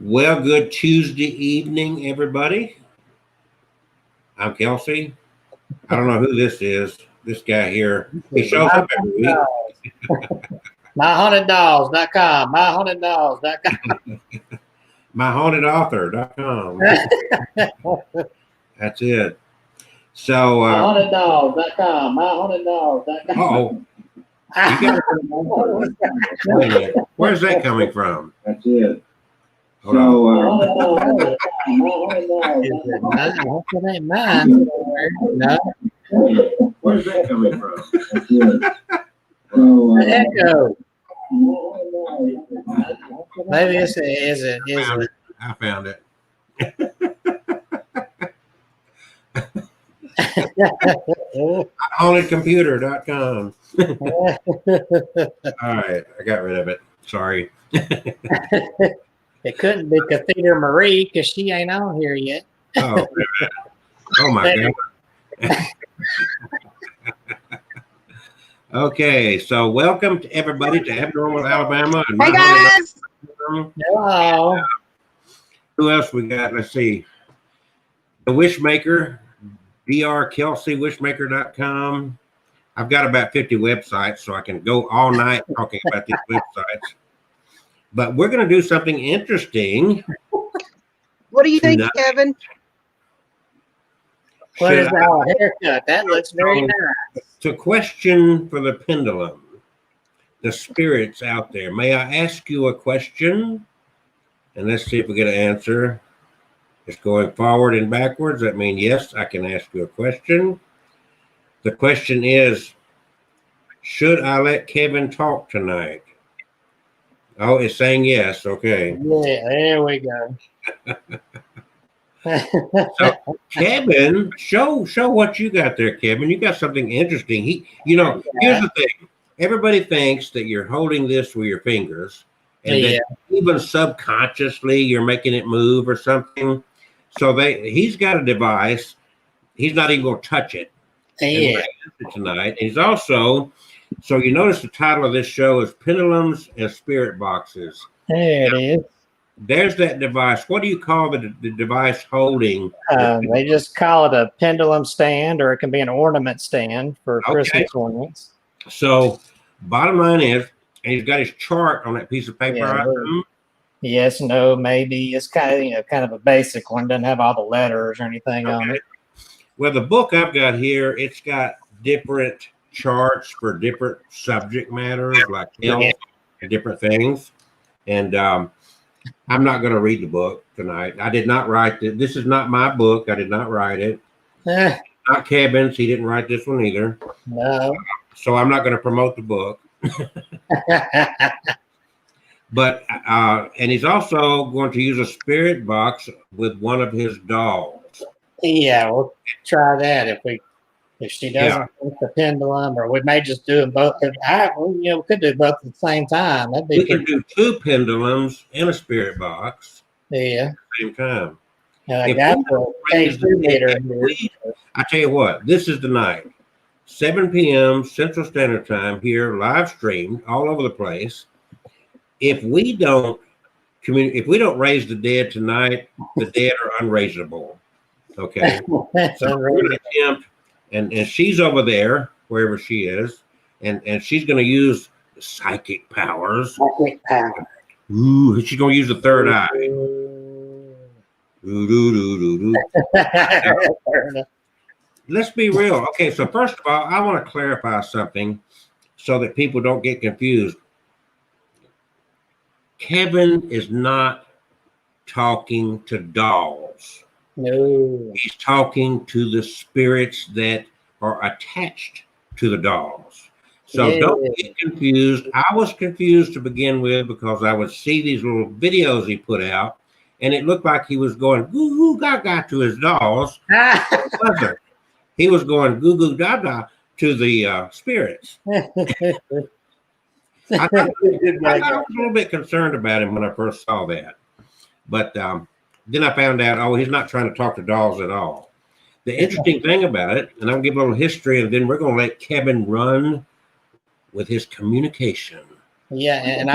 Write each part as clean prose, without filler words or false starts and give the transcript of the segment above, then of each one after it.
Well, good Tuesday evening, everybody. I'm Kelsey. I don't know who this is. This guy here, he shows up every week. MyHauntedDolls.com. MyHauntedDolls.com. MyHauntedAuthor.com. That's it. So, MyHauntedDolls.com. MyHauntedDolls.com. Where's that coming from? That's it. That ain't mine. No. Where's that coming from? Echo. Maybe is it? I found it. HauntedComputer.com. All right, I got rid of it. Sorry. It couldn't be Cathedral Marie because she ain't on here yet. Oh my God. Okay, so welcome to everybody to Abnormal Alabama. And hey guys. Hello. Who else we got? Let's see. The Wishmaker, drkelsey.wishmaker.com. I've got about 50 websites, so I can go all night talking about these websites. But we're going to do something interesting. What do you think, Kevin? What is our haircut? That looks very nice. To question for the pendulum, the spirits out there, may I ask you a question? And let's see if we get an answer. It's going forward and backwards. That means yes, I can ask you a question. The question is, should I let Kevin talk tonight? Oh, it's saying yes. Okay. Yeah, there we go. So, Kevin, show what you got there, Kevin. You got something interesting. Here's the thing. Everybody thinks that you're holding this with your fingers, and that even subconsciously you're making it move or something. So he's got a device. He's not even going to touch it. Tonight. And he's also, so you notice the title of this show is Pendulums and Spirit Boxes. There it is. There's that device. What do you call the device holding? They just call it a pendulum stand, or it can be an ornament stand for Christmas ornaments. So, bottom line is, and he's got his chart on that piece of paper. Yes, no, maybe. It's kind of a basic one. Doesn't have all the letters or anything on it. Well, the book I've got here, it's got different charts for different subject matters, like health and different things. And I'm not going to read the book tonight. I did not write it. This is not my book. I did not write it. Not Kevin's. He didn't write this one either. No. So I'm not going to promote the book. But and he's also going to use a spirit box with one of his dolls. Yeah, we'll try that if she doesn't with the pendulum, or we may just do them both. We could do both at the same time. We could do two pendulums in a spirit box. Yeah. At the same time. I got the meter here. I tell you what, this is the night. 7 p.m. Central Standard Time here, live streamed all over the place. If we don't raise the dead tonight, the dead are unraisable. Okay. So we're going to attempt, and she's over there, wherever she is, and she's going to use psychic powers. Psychic power. Ooh, she's going to use the third eye. Let's be real. Okay, so first of all, I want to clarify something so that people don't get confused. Kevin is not talking to dolls. No. He's talking to the spirits that are attached to the dolls. So don't get confused. I was confused to begin with because I would see these little videos he put out, and it looked like he was going goo goo gaga to his dolls. He was going goo goo gaga to the spirits. I was a little bit concerned about him when I first saw that. But then I found out, he's not trying to talk to dolls at all. The interesting thing about it, and I'll give a little history, and then we're going to let Kevin run with his communication. Yeah, and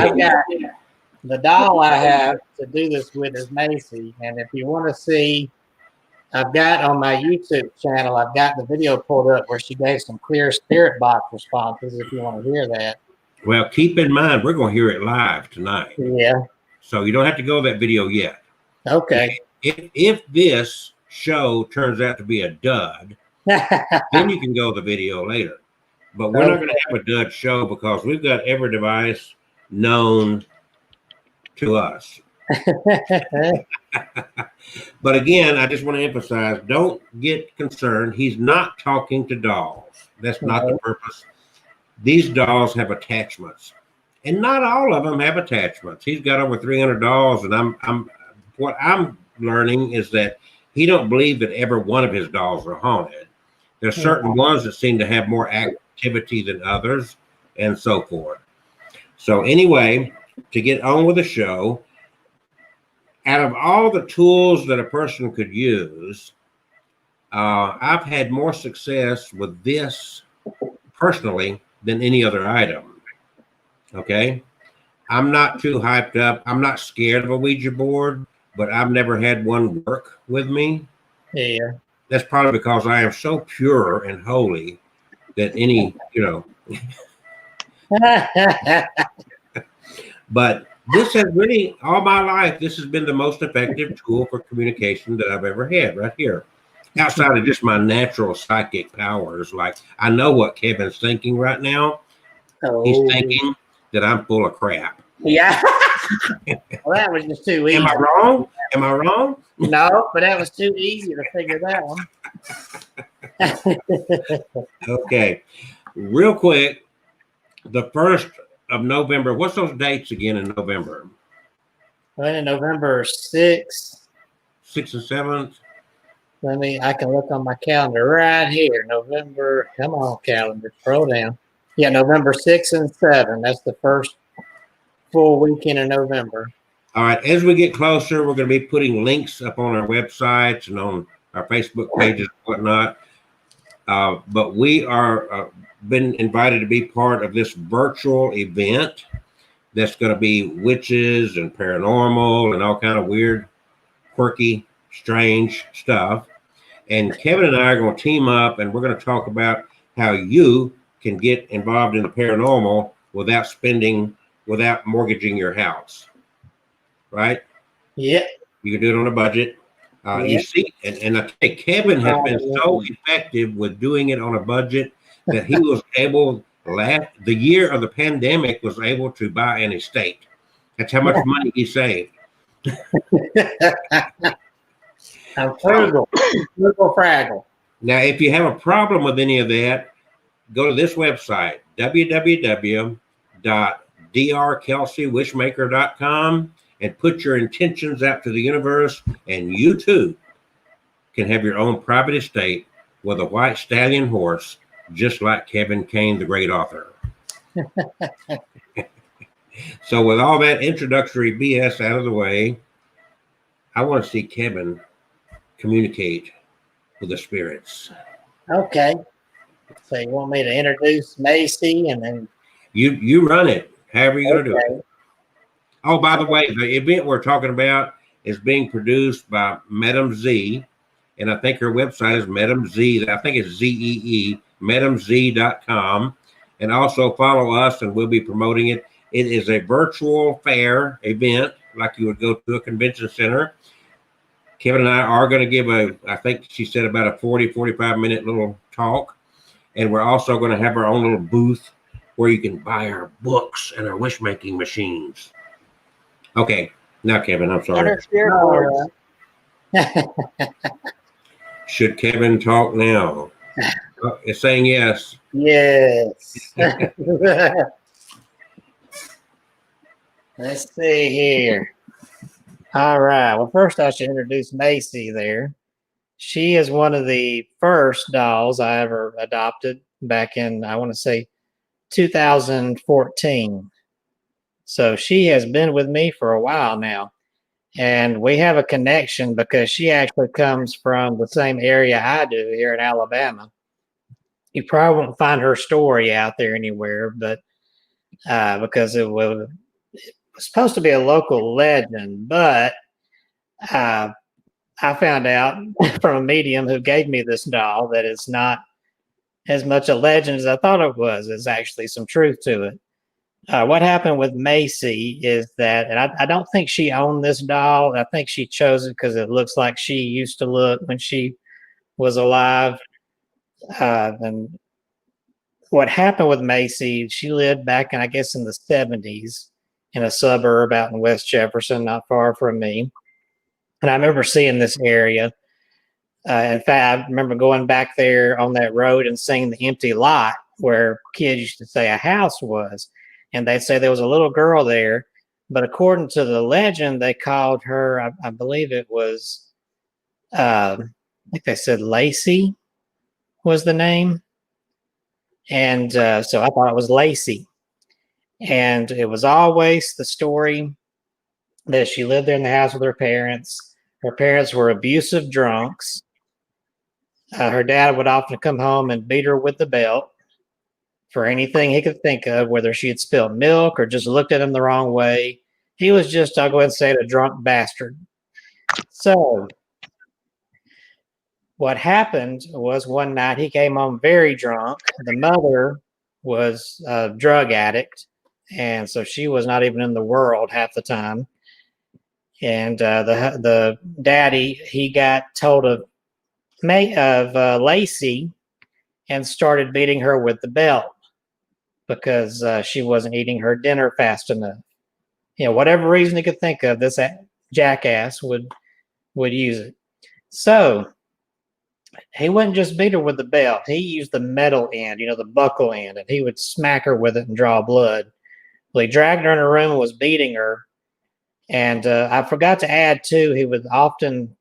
The doll I have to do this with is Macy. And if you want to see, I've got on my YouTube channel, I've got the video pulled up where she gave some clear spirit box responses if you want to hear that. Well, keep in mind, we're going to hear it live tonight. Yeah. So you don't have to go to that video yet. Okay. If this show turns out to be a dud, then you can go to the video later. But we're not going to have a dud show because we've got every device known to us. But again, I just want to emphasize, don't get concerned. He's not talking to dolls. That's not the purpose. These dolls have attachments, and not all of them have attachments. He's got over 300 dolls, and what I'm learning is that he don't believe that every one of his dolls are haunted. There's certain ones that seem to have more activity than others, and so forth. So anyway, to get on with the show, out of all the tools that a person could use, I've had more success with this personally than any other item. Okay. I'm not too hyped up. I'm not scared of a Ouija board, but I've never had one work with me. Yeah. That's probably because I am so pure and holy that but this has really, all my life, this has been the most effective tool for communication that I've ever had right here. Outside of just my natural psychic powers, like I know what Kevin's thinking right now. He's thinking that I'm full of crap. Yeah. Well, that was just too easy. Am I wrong? Am I wrong? No, but that was too easy to figure that one. Okay. Real quick, the 1st of November. What's those dates again in November? Well, in November 6th. 6th and 7th. I can look on my calendar right here. November, come on, calendar, scroll down. Yeah, November 6th and 7th. That's the first full weekend in November. All right. As we get closer, we're going to be putting links up on our websites and on our Facebook pages and whatnot. But we are been invited to be part of this virtual event that's going to be witches and paranormal and all kind of weird, quirky, strange stuff. And Kevin and I are going to team up, and we're going to talk about how you can get involved in the paranormal without mortgaging your house. Right? Yeah. You can do it on a budget. You see, and I think Kevin has been so effective with doing it on a budget that he was able, the year of the pandemic, was able to buy an estate. That's how much money he saved. I'm frugal. Frugal fraggle. Now, if you have a problem with any of that, go to this website, www.drkelseywishmaker.com, and put your intentions out to the universe, and you too can have your own private estate with a white stallion horse, just like Kevin Kane, the great author. So with all that introductory BS out of the way, I want to see Kevin communicate with the spirits. Okay. So you want me to introduce Macy and then you run it, however you're going to do it. Oh, by the way, the event we're talking about is being produced by Madam Z, and I think her website is Madam Z. I think it's ZEE, MadamZ.com. And also follow us, and we'll be promoting it. It is a virtual fair event, like you would go to a convention center. Kevin and I are going to give I think she said about a 45 minute little talk. And we're also going to have our own little booth where you can buy our books and our wish making machines. Okay, now Kevin, I'm sorry. Should Kevin talk now? It's saying yes. Yes. Let's see here. All right. Well, first I should introduce Macy there. She is one of the first dolls I ever adopted back in, I want to say, 2014. So she has been with me for a while now. And we have a connection because she actually comes from the same area I do here in Alabama. You probably won't find her story out there anywhere, but because supposed to be a local legend, but I found out from a medium who gave me this doll that it's not as much a legend as I thought it was. There's actually some truth to it. What happened with Macy is that, and I don't think she owned this doll. I think she chose it because it looks like she used to look when she was alive. And what happened with Macy, she lived back in, I guess, in the 70s in a suburb out in West Jefferson, not far from me. And I remember seeing this area. In fact, I remember going back there on that road and seeing the empty lot where kids used to say a house was. And they'd say there was a little girl there. But according to the legend, they called her, I believe it was, I think they said Lacey was the name. And so I thought it was Lacey. And it was always the story that she lived there in the house with her parents. Her parents were abusive drunks. Her dad would often come home and beat her with the belt for anything he could think of, whether she had spilled milk or just looked at him the wrong way. He was just, I'll go ahead and say it, a drunk bastard. So what happened was one night he came home very drunk. The mother was a drug addict, and so she was not even in the world half the time. And the daddy, he got told of Lacey and started beating her with the belt because she wasn't eating her dinner fast enough. You know, whatever reason he could think of, this jackass would use it. So he wouldn't just beat her with the belt. He used the metal end, you know, the buckle end, and he would smack her with it and draw blood. Well, he dragged her in her room and was beating her. And I forgot to add, too, he would often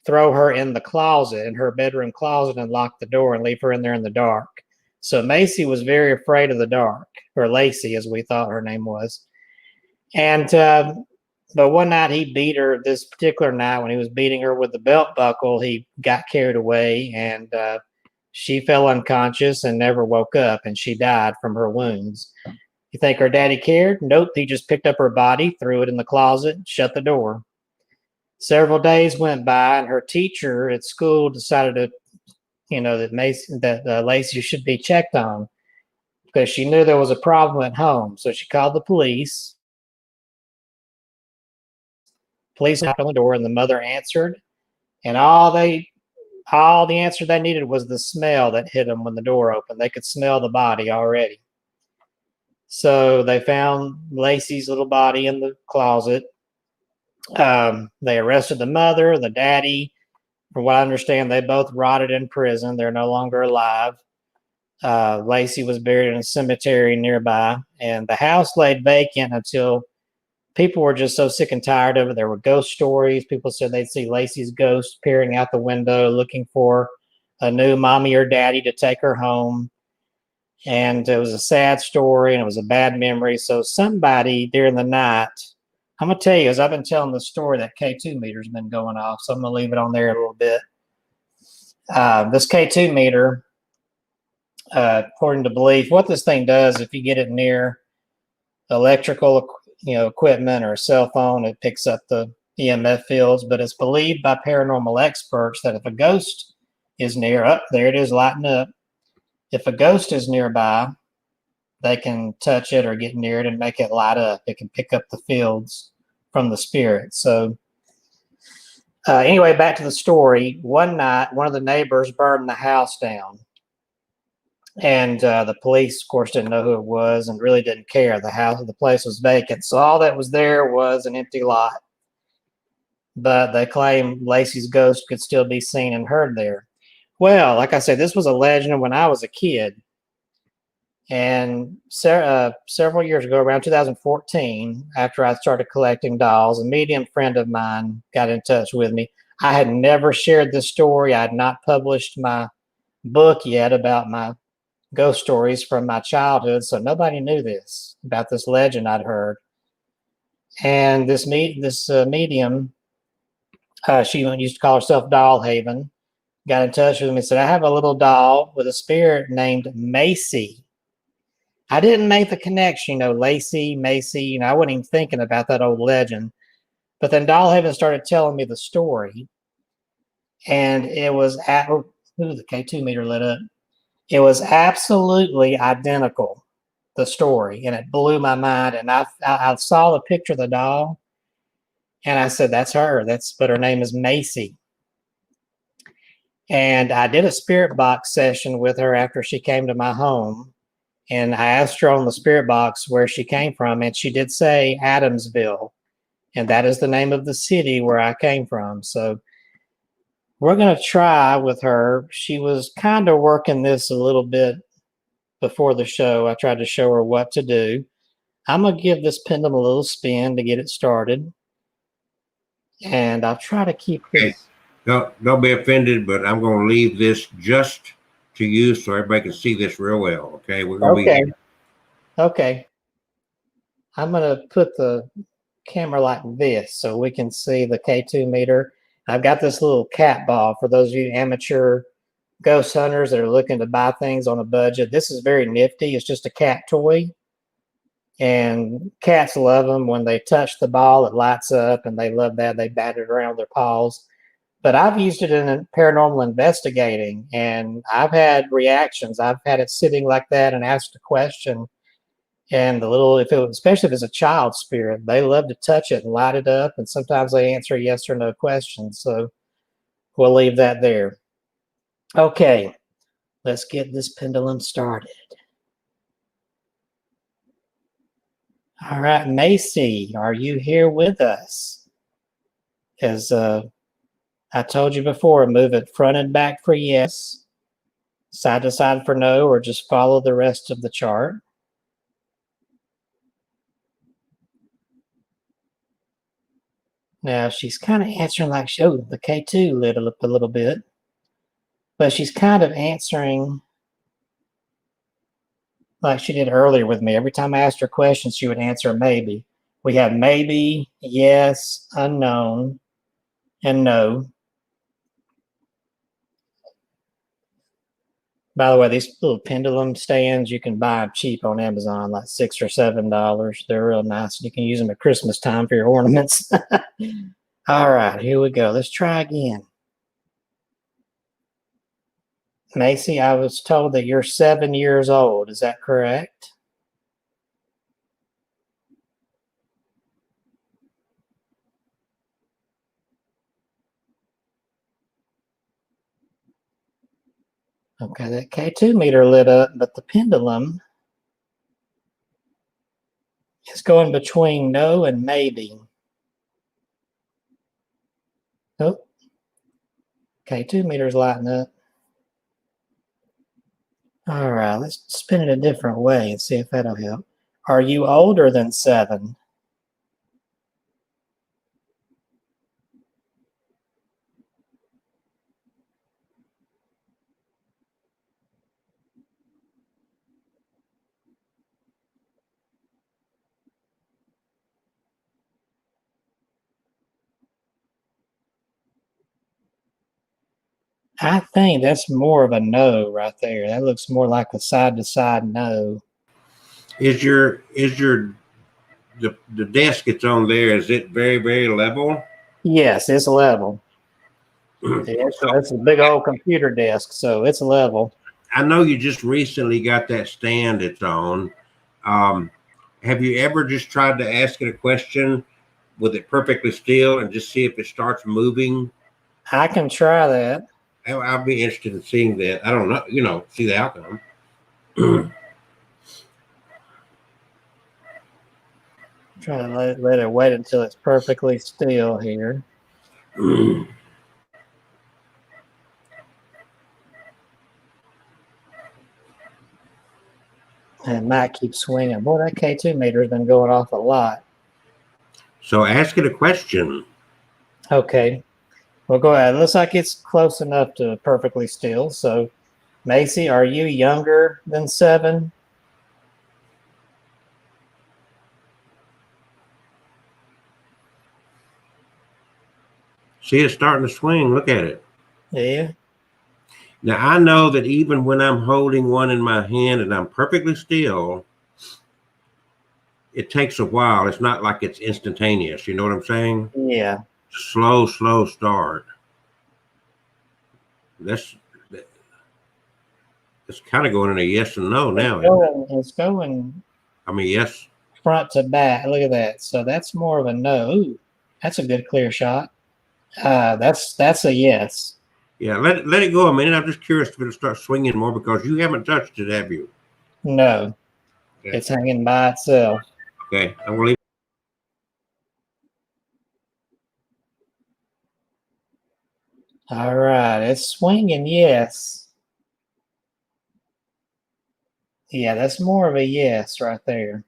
throw her in the closet, in her bedroom closet, and lock the door and leave her in there in the dark. So Macy was very afraid of the dark, or Lacey, as we thought her name was. And but one night he beat her. This particular night, when he was beating her with the belt buckle, he got carried away, and she fell unconscious and never woke up, and she died from her wounds. You think her daddy cared? Nope. He just picked up her body, threw it in the closet, shut the door. Several days went by, and her teacher at school decided to, you know, that Lacey should be checked on because she knew there was a problem at home. So she called the police. Police knocked on the door, and the mother answered. And all the answer they needed was the smell that hit them when the door opened. They could smell the body already. So they found Lacey's little body in the closet. They arrested the mother, the daddy. From what I understand, they both rotted in prison. They're no longer alive. Lacey was buried in a cemetery nearby, and the house laid vacant until people were just so sick and tired of it. There were ghost stories. People said they'd see Lacey's ghost peering out the window looking for a new mommy or daddy to take her home. And it was a sad story, and it was a bad memory. So somebody during the night, I'm going to tell you, as I've been telling the story, that K2 meter's been going off. So I'm going to leave it on there a little bit. This K2 meter, according to belief, what this thing does, if you get it near electrical equipment or a cell phone, it picks up the EMF fields. But it's believed by paranormal experts that if a ghost is near, there it is lighting up. If a ghost is nearby, they can touch it or get near it and make it light up. It can pick up the fields from the spirit. So anyway, back to the story. One night, one of the neighbors burned the house down. And the police, of course, didn't know who it was and really didn't care. The place was vacant. So all that was there was an empty lot. But they claim Lacey's ghost could still be seen and heard there. Well, like I said, this was a legend when I was a kid. And several years ago, around 2014, after I started collecting dolls, a medium friend of mine got in touch with me. I had never shared this story. I had not published my book yet about my ghost stories from my childhood, so nobody knew this about this legend I'd heard. And this medium, she used to call herself Doll Haven, got in touch with me and said, I have a little doll with a spirit named Macy. I didn't make the connection, Lacey, Macy, I wasn't even thinking about that old legend. But then Dollhaven started telling me the story, and it was the K2 meter lit up. It was absolutely identical, the story, and it blew my mind. And I saw the picture of the doll, and I said, "That's her. But her name is Macy." And I did a spirit box session with her after she came to my home. And I asked her on the spirit box where she came from. And she did say Adamsville. And that is the name of the city where I came from. So we're going to try with her. She was kind of working this a little bit before the show. I tried to show her what to do. I'm going to give this pendulum a little spin to get it started. And I'll try to keep this. Don't be offended, but I'm going to leave this just to you so everybody can see this real well. Okay, we're going to be. Okay. I'm going to put the camera like this so we can see the K2 meter. I've got this little cat ball for those of you amateur ghost hunters that are looking to buy things on a budget. This is very nifty. It's just a cat toy. And cats love them. When they touch the ball, it lights up, and they love that. They bat it around with their paws. But I've used it in paranormal investigating, and I've had reactions. I've had it sitting like that and asked a question, and especially if it's a child spirit, they love to touch it and light it up, and sometimes they answer yes or no questions. So we'll leave that there. Okay, let's get this pendulum started. All right, Macy, are you here with us? As I told you before, move it front and back for yes, side to side for no, or just follow the rest of the chart. Now she's kind of answering like, the K2 lit up a little bit, but she's kind of answering like she did earlier with me. Every time I asked her questions, she would answer maybe. We have maybe, yes, unknown, and no. By the way, these little pendulum stands, you can buy them cheap on Amazon, like $6 or $7. They're real nice. You can use them at Christmas time for your ornaments. All right, here we go. Let's try again. Macy, I was told that you're 7 years old. Is that correct? Okay, that K2 meter lit up, but the pendulum is going between no and maybe. Oh, K2 meter's lighting up. All right, let's spin it a different way and see if that'll help. Are you older than 7? I think that's more of a no right there. That looks more like a side-to-side no. Is the desk that's on there, is it very, very level? Yes, it's level. It's a big old computer desk, so it's level. I know you just recently got that stand it's on. Have you ever just tried to ask it a question with it perfectly still and just see if it starts moving? I can try that. I'll be interested in seeing that. I don't know, see the outcome. Try to let it wait until it's perfectly still here. And it might keep swinging. Boy, that K2 meter has been going off a lot. So ask it a question. Okay. Well, go ahead. It looks like it's close enough to perfectly still. So, Macy, are you younger than 7? See, it's starting to swing. Look at it. Yeah. Now, I know that even when I'm holding one in my hand and I'm perfectly still, it takes a while. It's not like it's instantaneous. You know what I'm saying? Yeah. Slow start. That's it's kind of going in a yes and no now. It's going I mean, yes. front to back. Look at that. So that's more of a no. Ooh, that's a good clear shot. That's a yes. Yeah, let it go a minute. I'm just curious if it'll start swinging more because you haven't touched it, have you? No, Okay. it's hanging by itself. Okay, I'm gonna leave. All right, it's swinging. Yes. Yeah, that's more of a yes right there.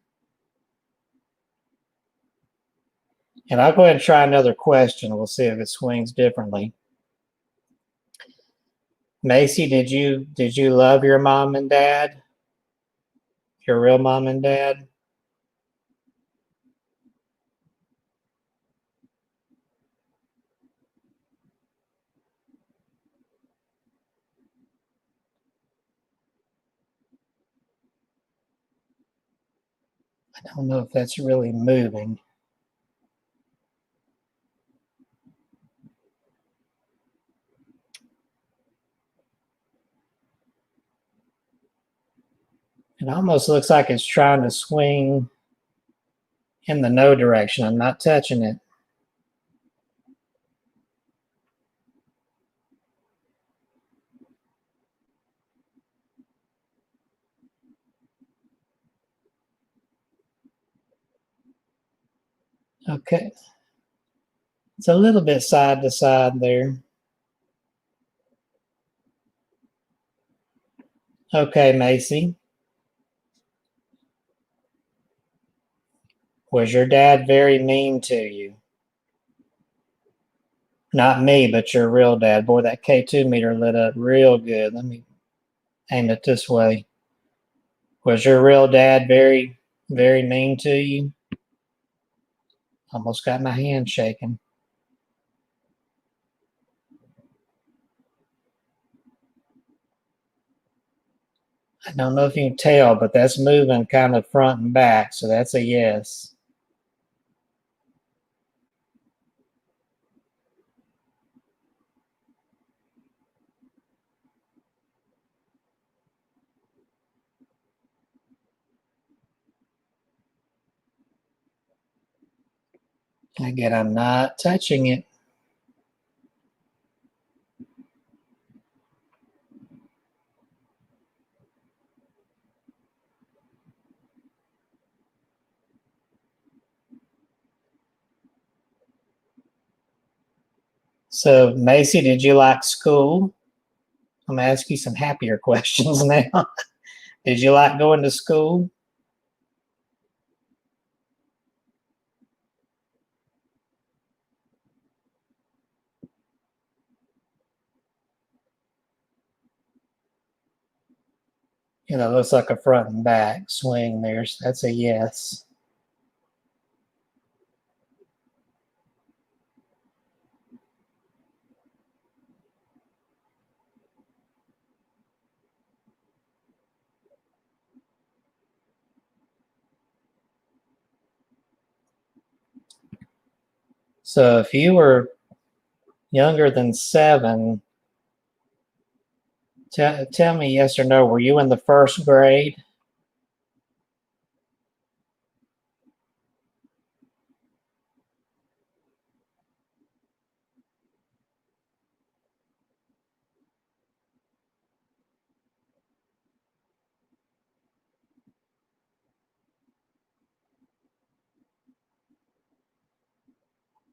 And I'll go ahead and try another question. We'll see if it swings differently. Macy, did you love your mom and dad? Your real mom and dad? I don't know if that's really moving. It almost looks like it's trying to swing in the no direction. I'm not touching it. Okay. It's a little bit side to side there. Okay, Macy. Was your dad very mean to you? Not me, but your real dad. Boy, that K2 meter lit up real good. Let me aim it this way. Was your real dad very, very mean to you? Almost got my hand shaking. I don't know if you can tell, but that's moving kind of front and back, so that's a yes. Again, I'm not touching it. So, Macy, did you like school? I'm going to ask you some happier questions now. Did you like going to school? You know, looks like a front and back swing there. So that's a yes. So if you were younger than 7, tell me yes or no. Were you in the first grade?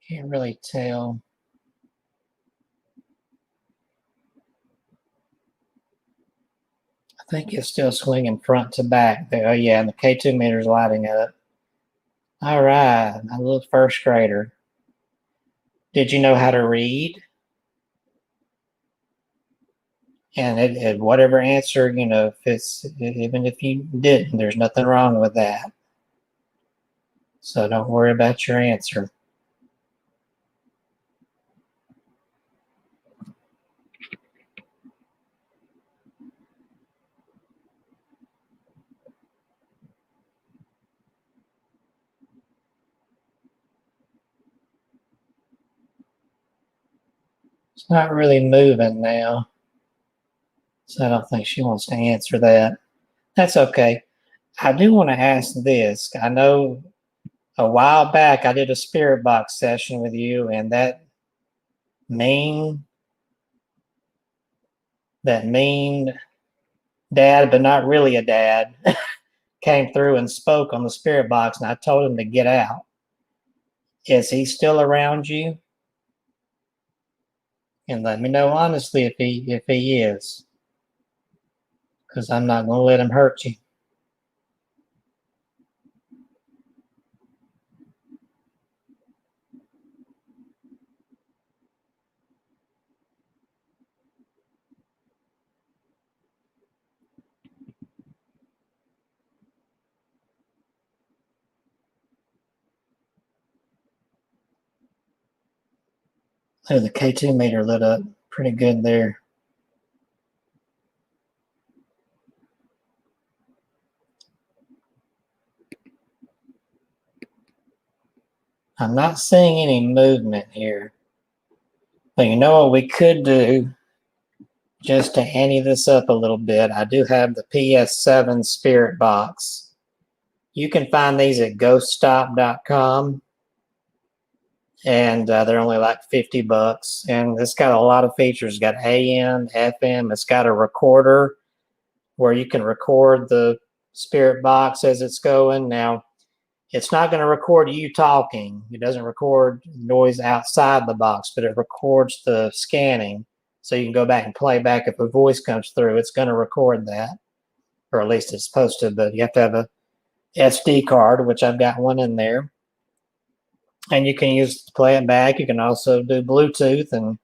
Can't really tell. I think it's still swinging front to back there. Oh, yeah, and the K2 meter's lighting up. All right, my little first grader. Did you know how to read? And whatever answer, you know, if it's, even if you didn't, there's nothing wrong with that. So don't worry about your answer. It's not really moving now. So I don't think she wants to answer that. That's okay. I do want to ask this. I know a while back I did a spirit box session with you, and that mean dad, but not really a dad, came through and spoke on the spirit box, and I told him to get out. Is he still around you? And let me know honestly if he is, because I'm not going to let him hurt you. Oh, the K2 meter lit up pretty good there. I'm not seeing any movement here. But you know what we could do, just to ante this up a little bit? I do have the PS7 Spirit Box. You can find these at ghoststop.com. And they're only like $50. And it's got a lot of features. It's got AM, FM. It's got a recorder where you can record the Spirit Box as it's going. Now, it's not going to record you talking. It doesn't record noise outside the box, but it records the scanning. So you can go back and play back if a voice comes through. It's going to record that, or at least it's supposed to, but you have to have a SD card, which I've got one in there. And you can use it to play it back. You can also do Bluetooth and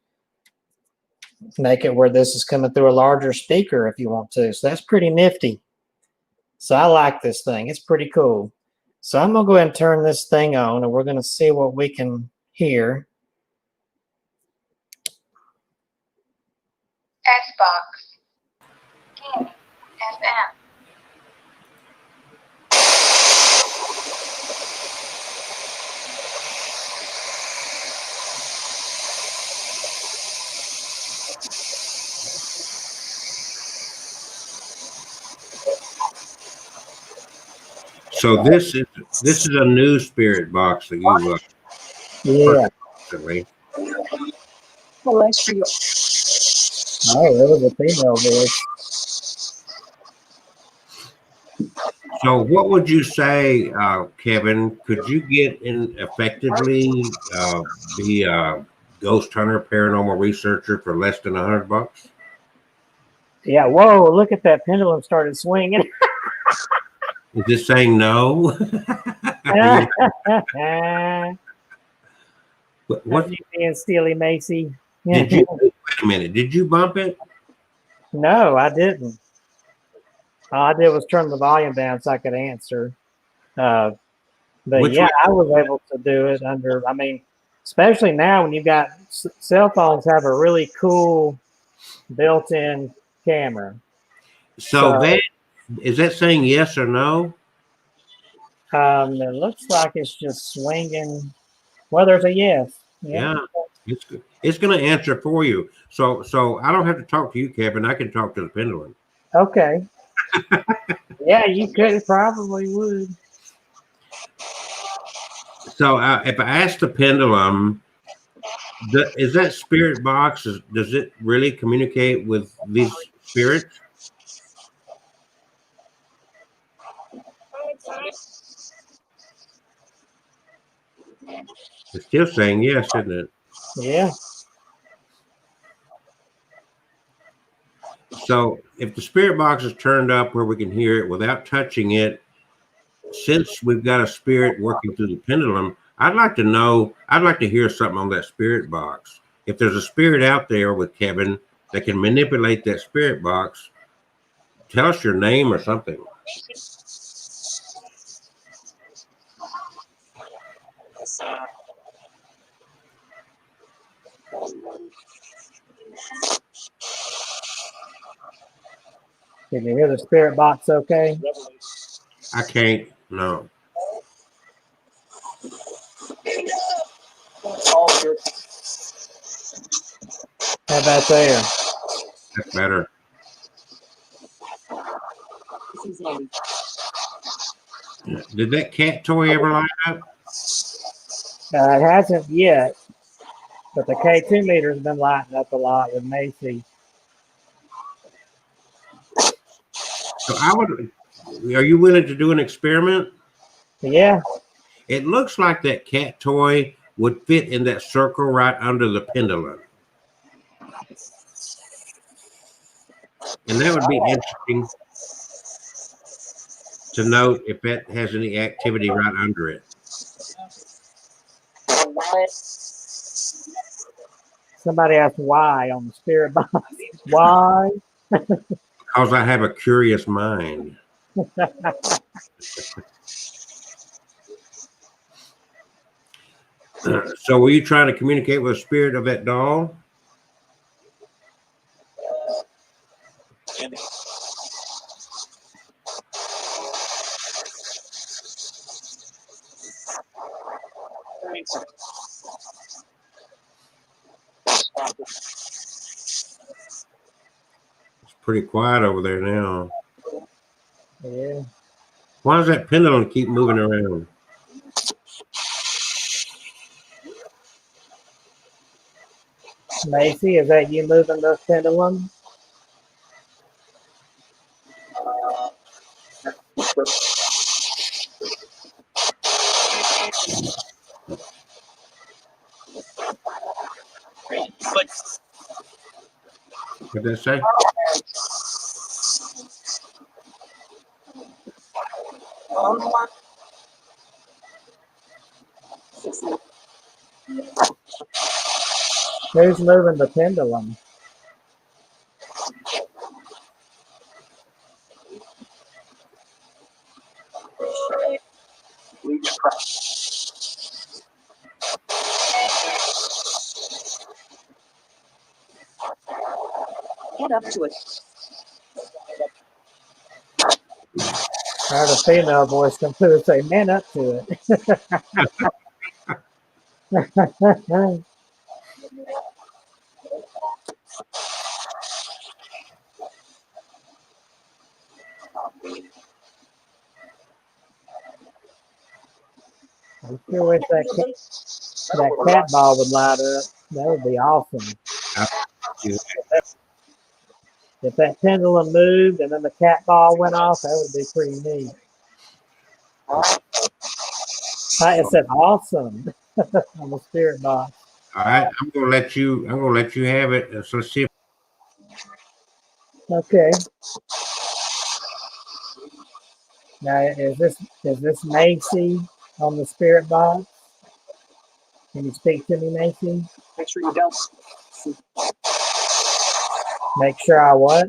make it where this is coming through a larger speaker if you want to. So that's pretty nifty. So I like this thing. It's pretty cool. So I'm going to go ahead and turn this thing on, and we're going to see what we can hear. S-Box. Game. FM. So this is a new spirit box that you Yeah. recently. Celestial. Oh, that was a female voice. So what would you say, Kevin? Could you get in effectively be a ghost hunter, paranormal researcher for less than $100? Yeah. Whoa! Look at that pendulum started swinging. Is this saying no? What You being Steely Macy? did you? Wait a minute. Did you bump it? No, I didn't. All I did was turn the volume down so I could answer. But Which yeah, one? I was able to do it under. I mean, especially now when you've got cell phones have a really cool built-in camera. So that is that saying yes or no? It looks like it's just swinging. Well, there's a yes. Yeah, it's going to answer for you. So I don't have to talk to you, Kevin. I can talk to the pendulum. Okay. Yeah, you could probably would. So if I ask the pendulum, is that spirit box? Does it really communicate with these spirits? It's still saying yes, isn't it? Yeah. So if the spirit box is turned up where we can hear it without touching it, since we've got a spirit working through the pendulum, I'd like to know, I'd like to hear something on that spirit box. If there's a spirit out there with Kevin that can manipulate that spirit box, tell us your name or something. Can you hear the spirit box okay? I can't, no. How about there? That's better. Did that cat toy ever light up? It hasn't yet, but the K2 meter's been lighting up a lot with Macy. So are you willing to do an experiment? Yeah, It looks like that cat toy would fit in that circle right under the pendulum. And that would be interesting to note if that has any activity right under it. somebody asked why on the spirit box. Why? Because I have a curious mind. So were you trying to communicate with the spirit of that doll? It's pretty quiet over there now. Yeah. Why does that pendulum keep moving around? Macy, is that you moving the pendulum? What did that say? Who's moving the pendulum? Get up to it. I heard a female voice come through and say, man up to it. I sure wish that cat ball would light up. That would be awesome. If that pendulum moved and then the cat ball went off, that would be pretty neat. It said awesome on the spirit box. All right, I'm gonna let you have it. So let's see if Okay. Now is this Macy on the spirit box? Can you speak to me, Macy? Make sure you don't. Make sure I what?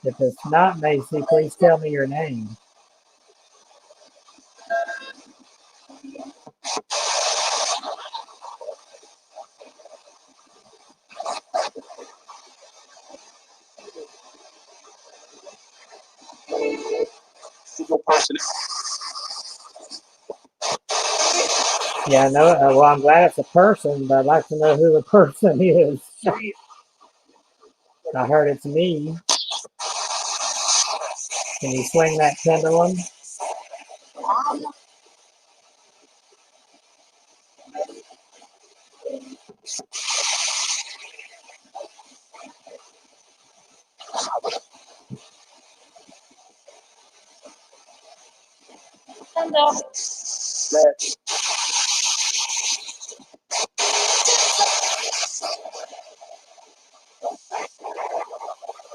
If it's not Macy, please tell me your name. Yeah, I know. Well, I'm glad it's a person, but I'd like to know who the person is. I heard it's me. Can you swing that pendulum?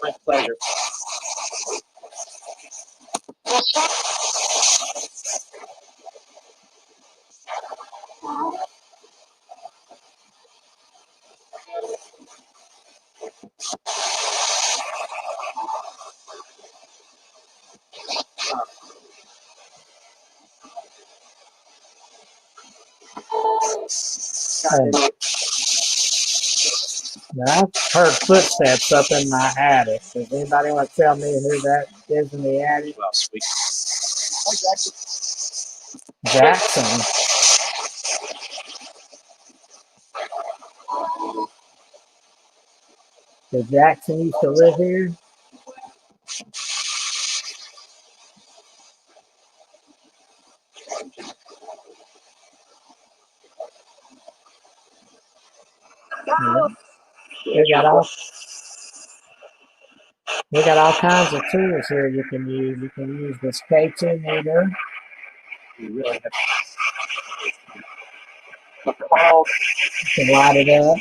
My pleasure. Now, I've heard footsteps up in my attic. Does anybody want to tell me who that is in the attic? Well, sweet. Jackson. Did Jackson used to live here? Yeah. We got all kinds of tools here you can use. You can use this K2 meter. You really have You can light it up.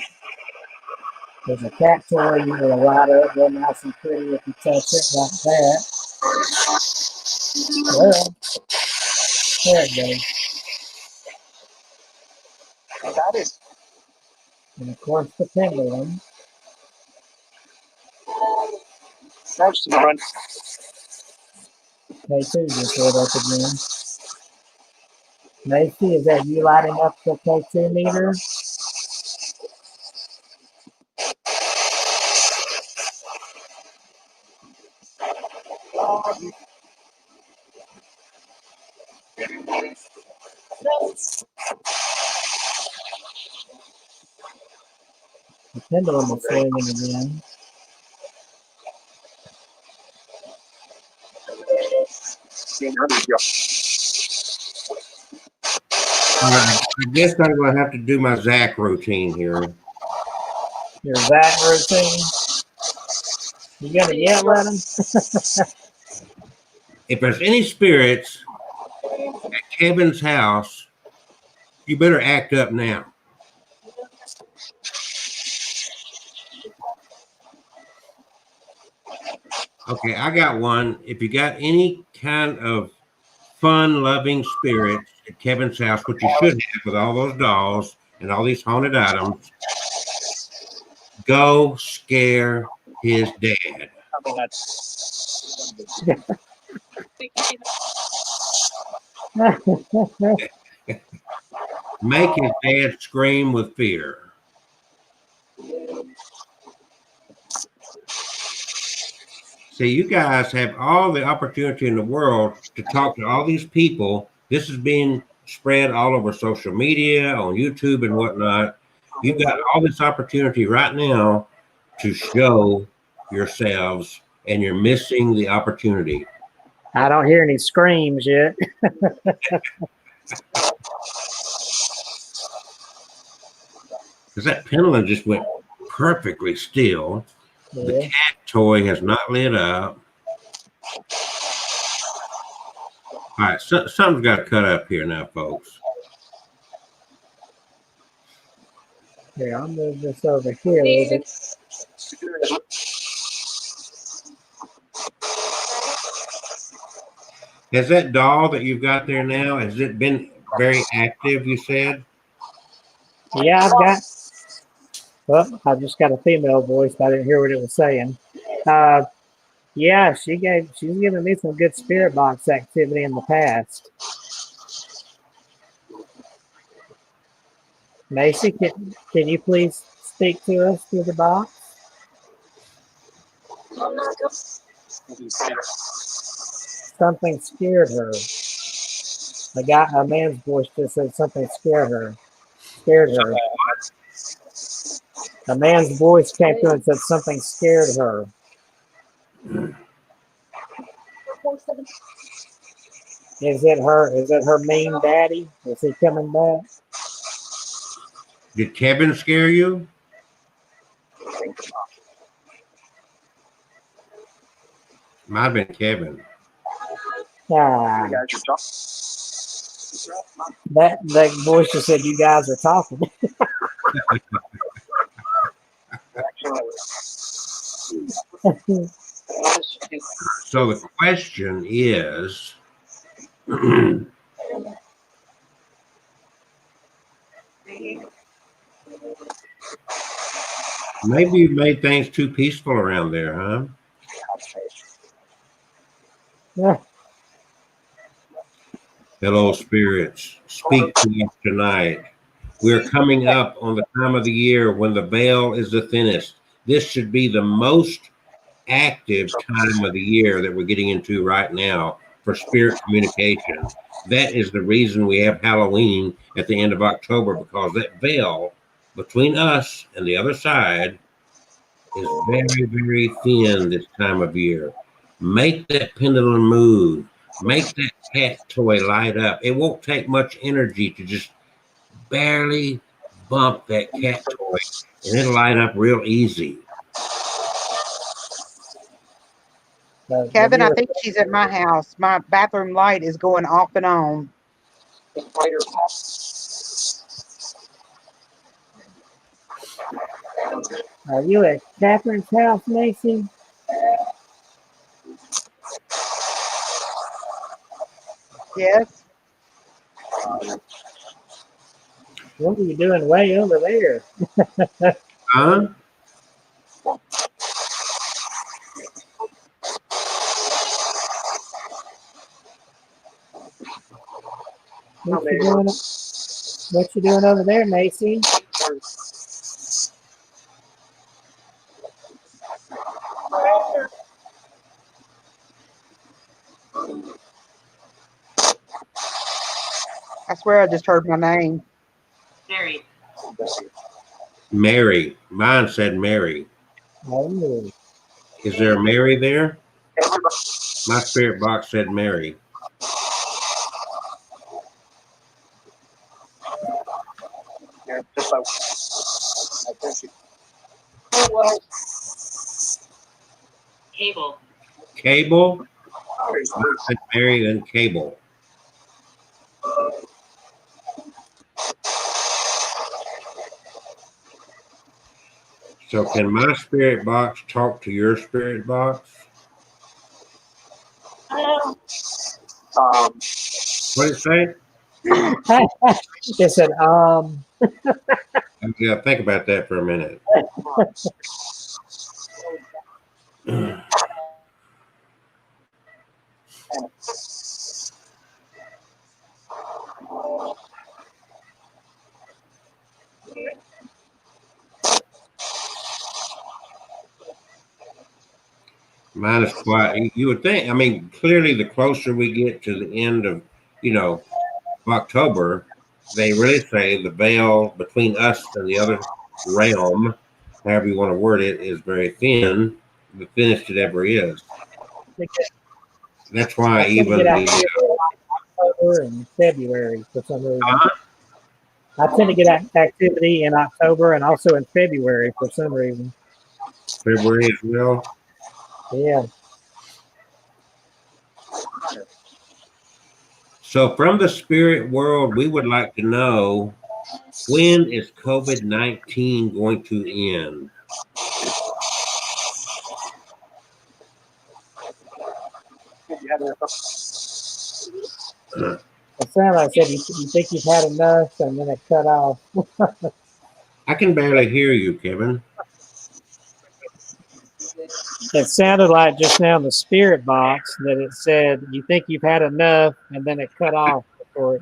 There's a cat toy you can light up real nice and pretty if you touch it like that. Well, there it goes. that is And of course the pendulum. that's the run. K2 just lit up again. Macy, is that you lighting up the K2 meter? The pendulum is swinging again. I guess I'm going to have to do my Zach routine here. Your Zach routine. You gonna yell at him? If there's any spirits at Kevin's house, you better act up now. Okay, I got one. If you got any kind of fun-loving spirits at Kevin's house, which you should have with all those dolls and all these haunted items, go scare his dad. Make his dad scream with fear. See, you guys have all the opportunity in the world to talk to all these people. This is being spread all over social media, on YouTube and whatnot. You've got all this opportunity right now to show yourselves, and you're missing the opportunity. I don't hear any screams yet. Because that pendulum just went perfectly still. The Yeah. cat toy has not lit up. All right, something's got to cut up here now, folks. Here, I'll move this over here a little bit. Has that doll that you've got there now, has it been very active, you said? Yeah, well, I just got a female voice, but I didn't hear what it was saying. Yeah, she's given me some good spirit box activity in the past. Macy, can you please speak to us through the box? Something scared her. A man's voice just said something scared her. A man's voice came through and said something scared her. Is it her mean daddy? Is he coming back? Did Kevin scare you? Might have been Kevin. Ah, that voice just said you guys are talking. So the question is, maybe you made things too peaceful around there, huh? Yeah. Hello, spirits. Speak to us tonight. We're coming up on the time of the year when the veil is the thinnest. This should be the most active time of the year that we're getting into right now for spirit communication. That is the reason we have Halloween at the end of October, because that veil between us and the other side is very, very thin this time of year. Make that pendulum move. Make that cat toy light up. It won't take much energy to just barely bump that cat toy, and it'll light up real easy. Kevin, I think she's at my house. My bathroom light is going off and on. Are you at Catherine's house, Macy? Yes. What are you doing way over there? Huh? What you doing over there, Macy? I swear I just heard my name. Mary. Mary. Mine said Mary. Oh, Is there a Mary there? My spirit box said Mary. Yeah, just like this. Cable. Cable? Mine said Mary, then cable. So can my spirit box talk to your spirit box? What did it say? it said, Yeah, think about that for a minute. Mine is quiet. You would think, I mean, clearly the closer we get to the end of, October, they really say the veil between us and the other realm, however you want to word it, is very thin, the thinnest it ever is. That's why even the October and February for some reason. I tend to get activity in October and also in February for some reason. February as well. Yeah. So from the spirit world, we would like to know, when is COVID-19 going to end? It sounded like I said you think you've had enough and then it cut off. I can barely hear you, Kevin. It sounded like just now in the spirit box that it said you think you've had enough and then it cut off before it.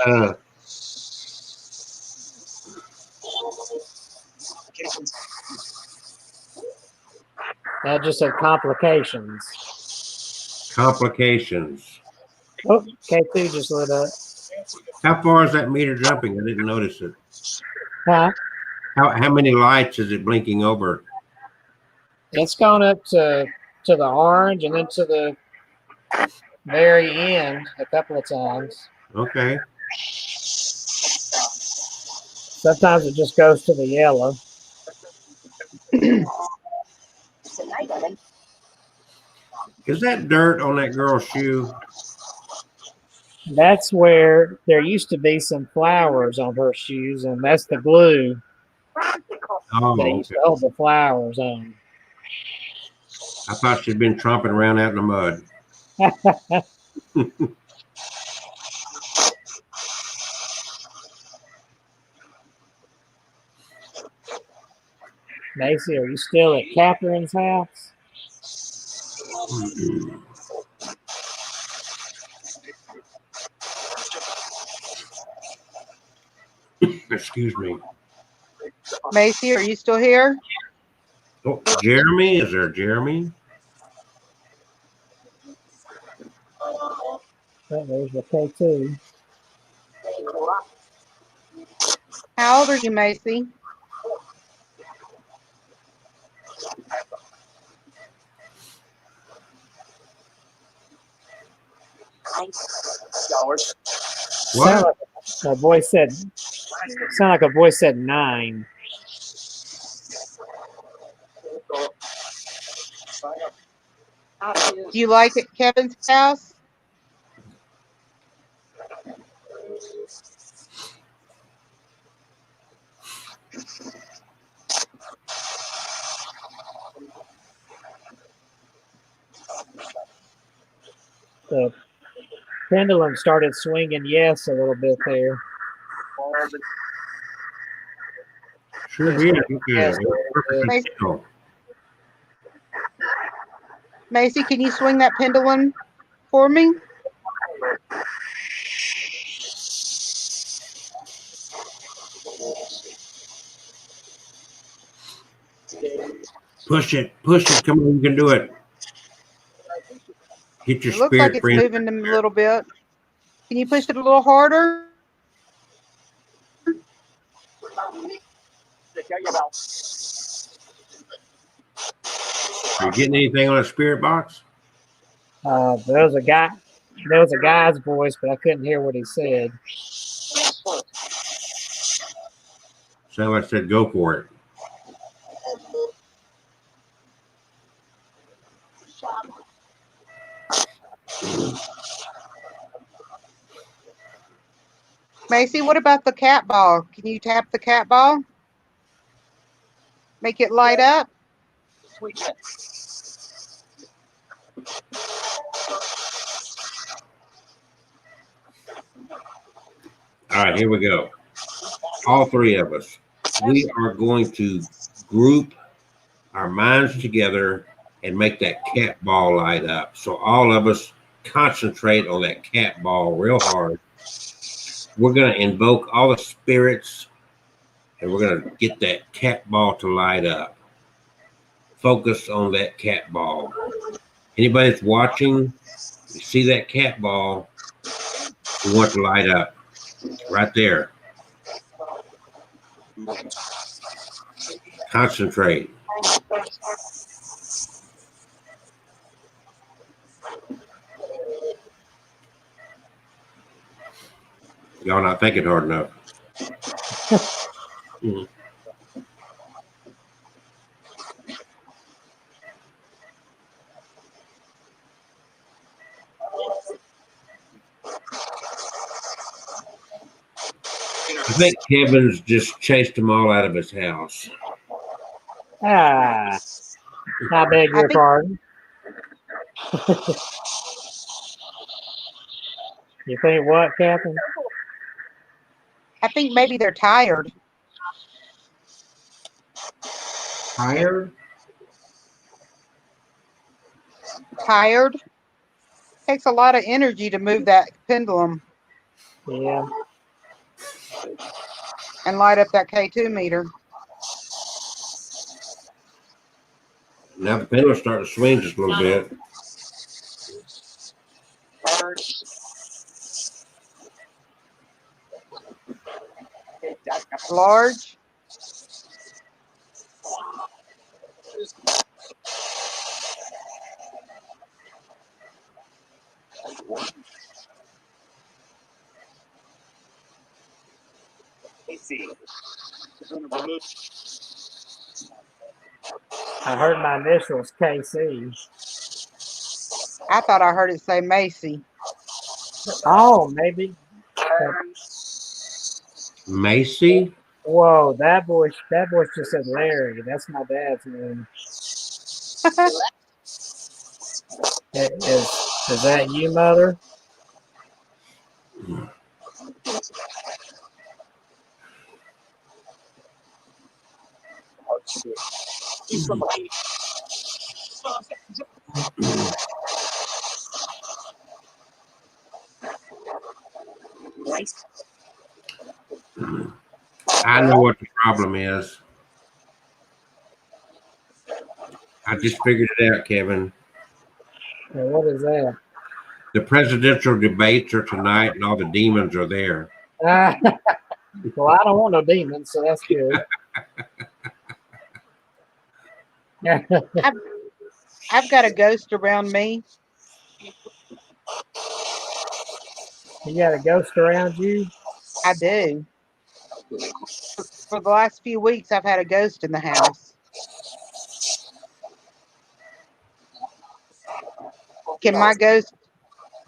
Uh, That just said complications. complications. Oh, K2 just lit up. How far is that meter jumping? I didn't notice it. Huh? How many lights is it blinking over? It's gone up to the orange and then to the very end a couple of times. Okay. Sometimes it just goes to the yellow. Is that dirt on that girl's shoe? That's where there used to be some flowers on her shoes, and that's the glue Oh, that okay. used to hold the flowers on. I thought she'd been tromping around out in the mud. Macy, are you still at Catherine's house? Excuse me. Macy, are you still here? Oh, Jeremy, is there Jeremy? Oh, there's the K2. How old are you, Macy? Dollars. Sound like a voice said. Sound like a voice said 9. Do you like it, Kevin's house? The pendulum started swinging yes a little bit there. Sure did. Yes, Macy, Macy, can you swing that pendulum for me? Push it. Come on, you can do it. Get your It looks like spirit it's friend. moving a little bit. Can you push it a little harder? Are you getting anything on a spirit box? There was a guy. There was a guy's voice, but I couldn't hear what he said. So I said, go for it. Macy, what about the cat ball? Can you tap the cat ball? Make it light up? All right, here we go. All three of us. We are going to group our minds together and make that cat ball light up. So all of us concentrate on that cat ball real hard. We're going to invoke all the spirits and we're going to get that cat ball to light up. Focus on that cat ball. Anybody that's watching, you see that cat ball, we want to light up right there. Concentrate. Y'all not thinking hard enough. I think Kevin's just chased them all out of his house. I beg your pardon. You think what, Captain? I think maybe they're tired. Tired? Tired? Takes a lot of energy to move that pendulum Yeah. and light up that K2 meter. Now the pendulum's starting to swing just a little bit. Large. I heard my initials KC. I thought I heard it say Macy. Oh, maybe. Macy? Whoa, that voice just said Larry. That's my dad's name. Is that you, Mother? I know what the problem is. I just figured it out, Kevin. Well, what is that? The presidential debates are tonight, and all the demons are there. Well, I don't want no demons, so that's good. I've got a ghost around me. You got a ghost around you? I do. For the last few weeks, I've had a ghost in the house. Can my ghost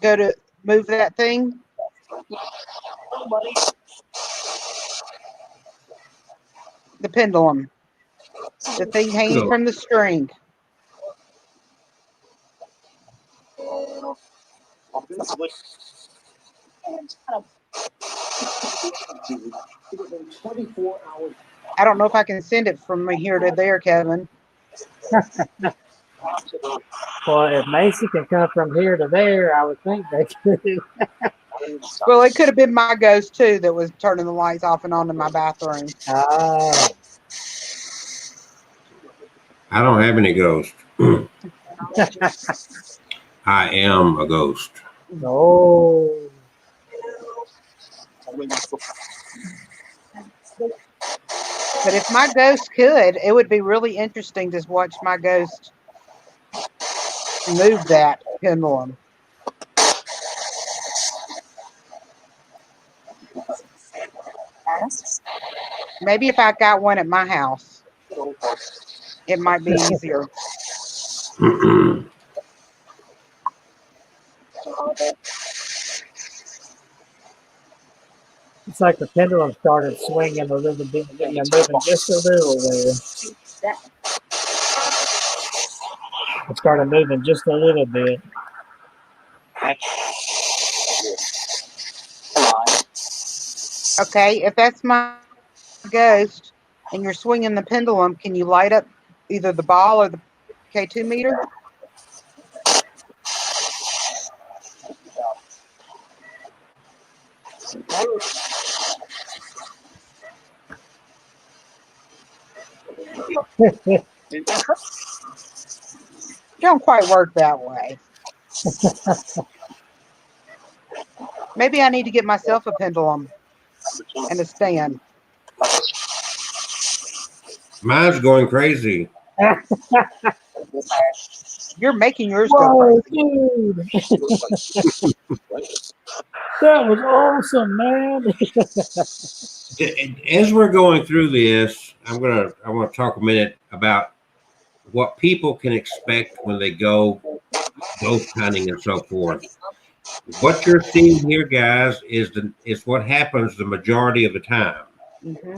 go to move that thing? The pendulum. The thing hanging from the string. I don't know if I can send it from here to there, Kevin. Well, if Macy can come from here to there, I would think they could. Well, it could have been my ghost too that was turning the lights off and on in my bathroom. Ah, I don't have any ghosts. I am a ghost. oh. But if my ghost could, it would be really interesting to watch my ghost move that pendulum. Maybe if I got one at my house, it might be easier. It's like the pendulum started swinging a little bit, and moving just a little there. It started moving just a little bit. Okay, if that's my ghost and you're swinging the pendulum, can you light up either the ball or the K2 meter? Don't quite work that way. Maybe I need to get myself a pendulum and a stand. Mine's going crazy. You're making yours Whoa, go crazy. dude. That was awesome, man. As we're going through this, I want to talk a minute about what people can expect when they go ghost hunting and so forth. What you're seeing here, guys, is what happens the majority of the time. Mm-hmm.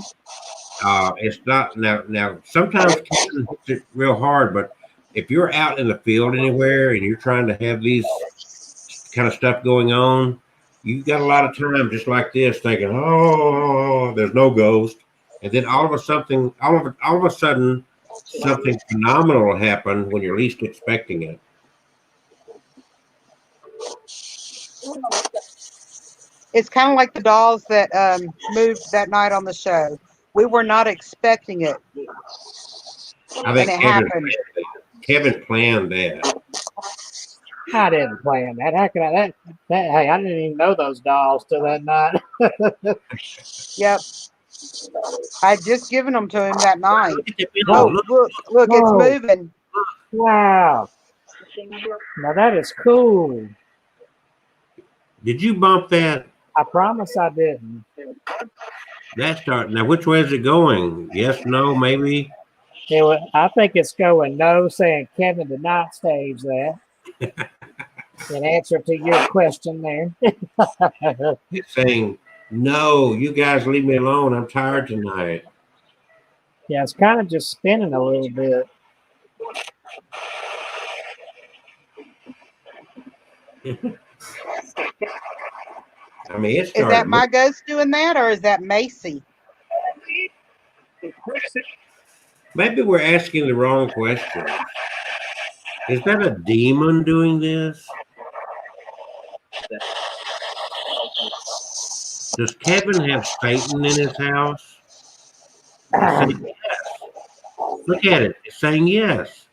It's not now. Sometimes Kevin hits it real hard, but if you're out in the field anywhere and you're trying to have these kind of stuff going on, you've got a lot of time just like this, thinking, "Oh, there's no ghost," and then all of a sudden, something phenomenal will happen when you're least expecting it. It's kind of like the dolls that moved that night on the show. We were not expecting it, I and think it happened. Kevin planned that. I didn't plan that. How could I? Hey, I didn't even know those dolls till that night. Yep. I'd just given them to him that night. Oh, Look, it's Whoa. moving. Wow. Now that is cool. did you bump that? I promise I didn't. That start now. Which way is it going? Yes, no, maybe. I think it's going no, saying Kevin did not stage that. In answer to your question there. It's saying no. You guys leave me alone. I'm tired tonight. Yeah, it's kind of just spinning a little bit. I mean, it Is started. that my ghost doing that, or is that Macy? Maybe we're asking the wrong question. Is that a demon doing this? Does Kevin have Satan in his house? It's saying yes. Look at it. It's saying yes.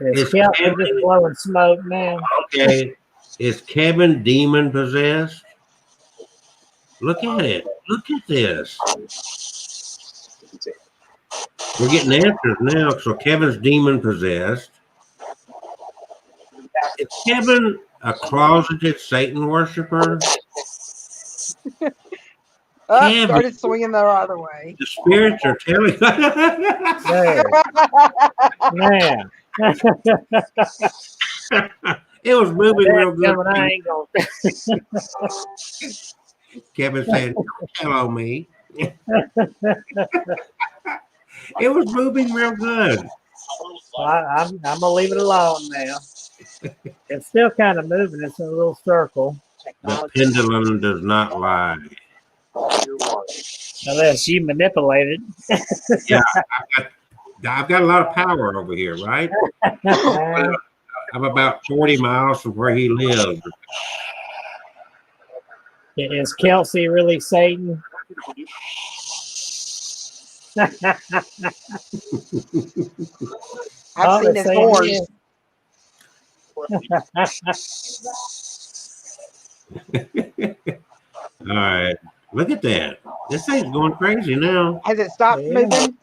It's Is Kelsey Kevin just blowing smoke now. okay? Is Kevin demon possessed? Look at it. Look at this. We're getting answers now. So Kevin's demon possessed. Is Kevin a closeted Satan worshiper? Oh, Kevin, started swinging the other way. the spirits are telling. There. Man. It was moving real good. Coming, I ain't gonna. Kevin said, "Don't tell on me." It was moving real good. I'm gonna leave it alone now. It's still kind of moving. It's in a little circle. The pendulum does not lie. Unless you manipulate it. Yeah, I've got a lot of power over here, right? I'm about 40 miles from where he lives. Is Kelsey really Satan? I've Oh, seen they're his saying horns. All right, look at that. This thing's going crazy now. Has it stopped Yeah. moving?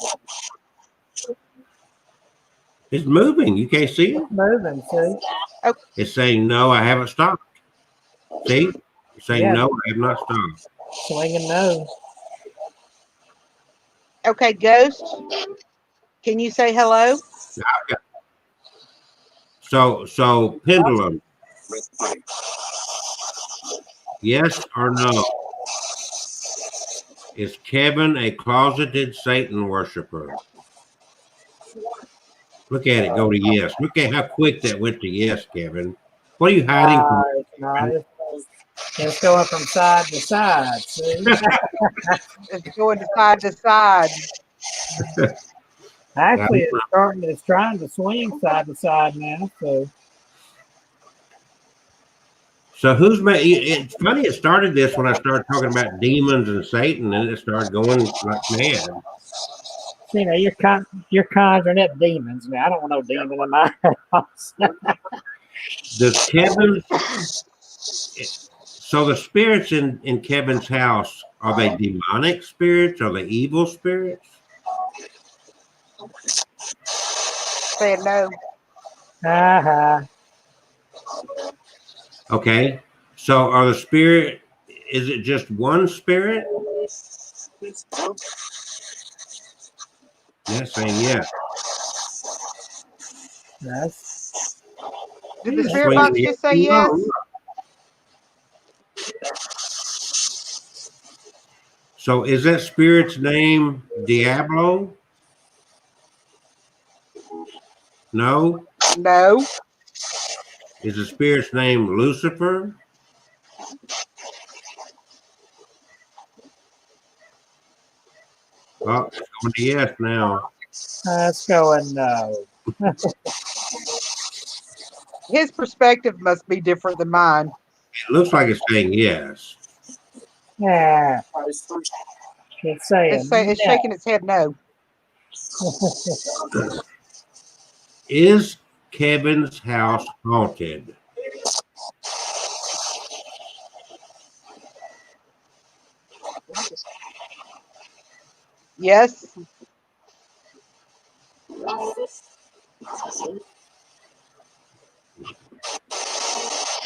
It's moving. You can't see it. It's moving, see? It's saying no, I haven't stopped. See? It's saying Yeah. no, I have not stopped. Swinging nose. Okay, Ghost, can you say hello? So pendulum. Yes or no? Is Kevin a closeted Satan worshiper? Look at it go to yes. Look at how quick that went to yes, Kevin. What are you hiding from? It's not. It's going from side to side, see? It's going to side. Actually, it's trying to swing side to side now, so. So who's made? It's funny. It started this when I started talking about demons and Satan, and it started going like mad. You know, you're conjuring up demons. Man, I don't want no demon in my house. Does Kevin? So the spirits in Kevin's house, are they demonic spirits? Are they evil spirits? Saying no. Okay. So are the spirit? Is it just one spirit? Yes, saying yes. Yes. Did the spirit box just say yes? So is that spirit's name Diablo? No. No. Is the spirit's name Lucifer? Oh, it's going to yes now. Let's go and no. His perspective must be different than mine. It looks like it's saying yes. Yeah. It's saying It's shaking its head no. Is Kevin's house haunted? Yes.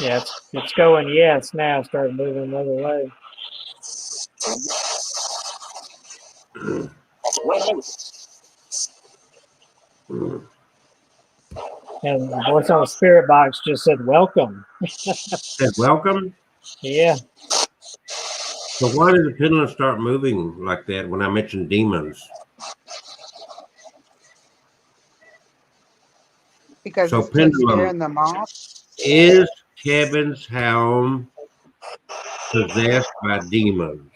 Yeah, it's going yes now. Start moving another way. And the voice on the spirit box just said welcome. Said welcome. Yeah. So why did the pendulum start moving like that when I mentioned demons? Because So it's still pendulum, scaring them off. is Kevin's home possessed by demons?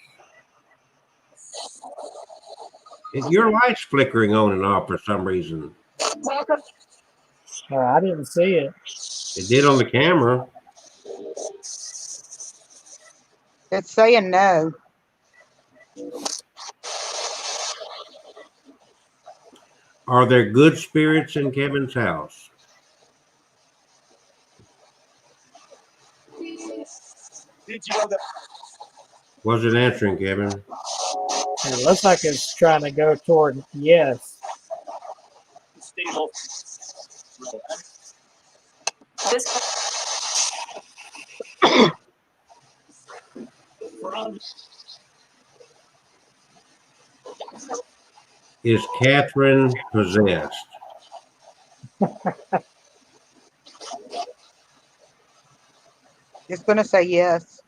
Your light's flickering on and off for some reason. I didn't see it. It did on the camera. It's saying no. Are there good spirits in Kevin's house? Did you know that Was it answering, Kevin? It looks like it's trying to go toward yes. stable? Is Catherine possessed? It's going to say yes.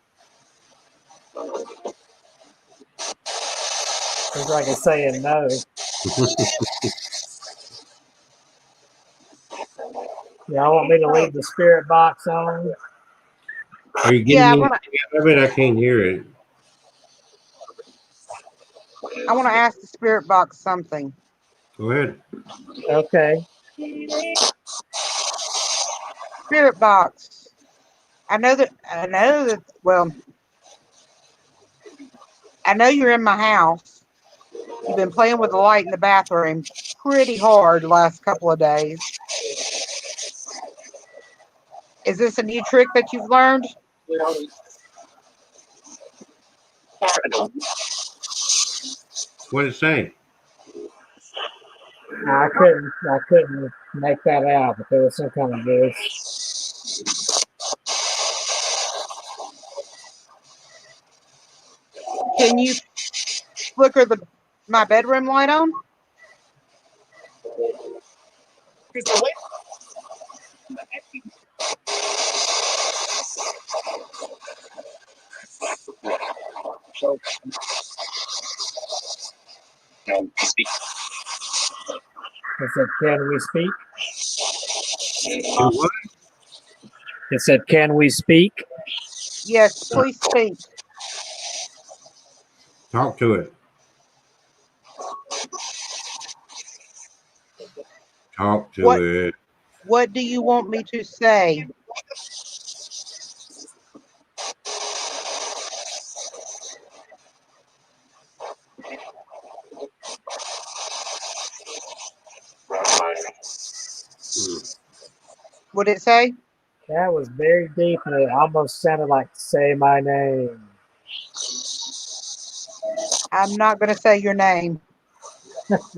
Looks like it's saying no. Y'all want me to leave the spirit box on? Are you getting Yeah, anything out of it? I can't hear it. I want to ask the spirit box something. Go ahead. Okay. Spirit box. I know that, well, I know you're in my house. You've been playing with the light in the bathroom pretty hard the last couple of days. Is this a new trick that you've learned? What did it say? I couldn't make that out, but there was some kind of voice. Can you flicker my bedroom light on? So, speak. It said, "Can we speak?" Do what? It said, "Can we speak?" Yes, please speak. Talk to it. Talk to What it. What do you want me to say? What did it say? That was very deep, and it almost sounded like "Say my name." I'm not going to say your name.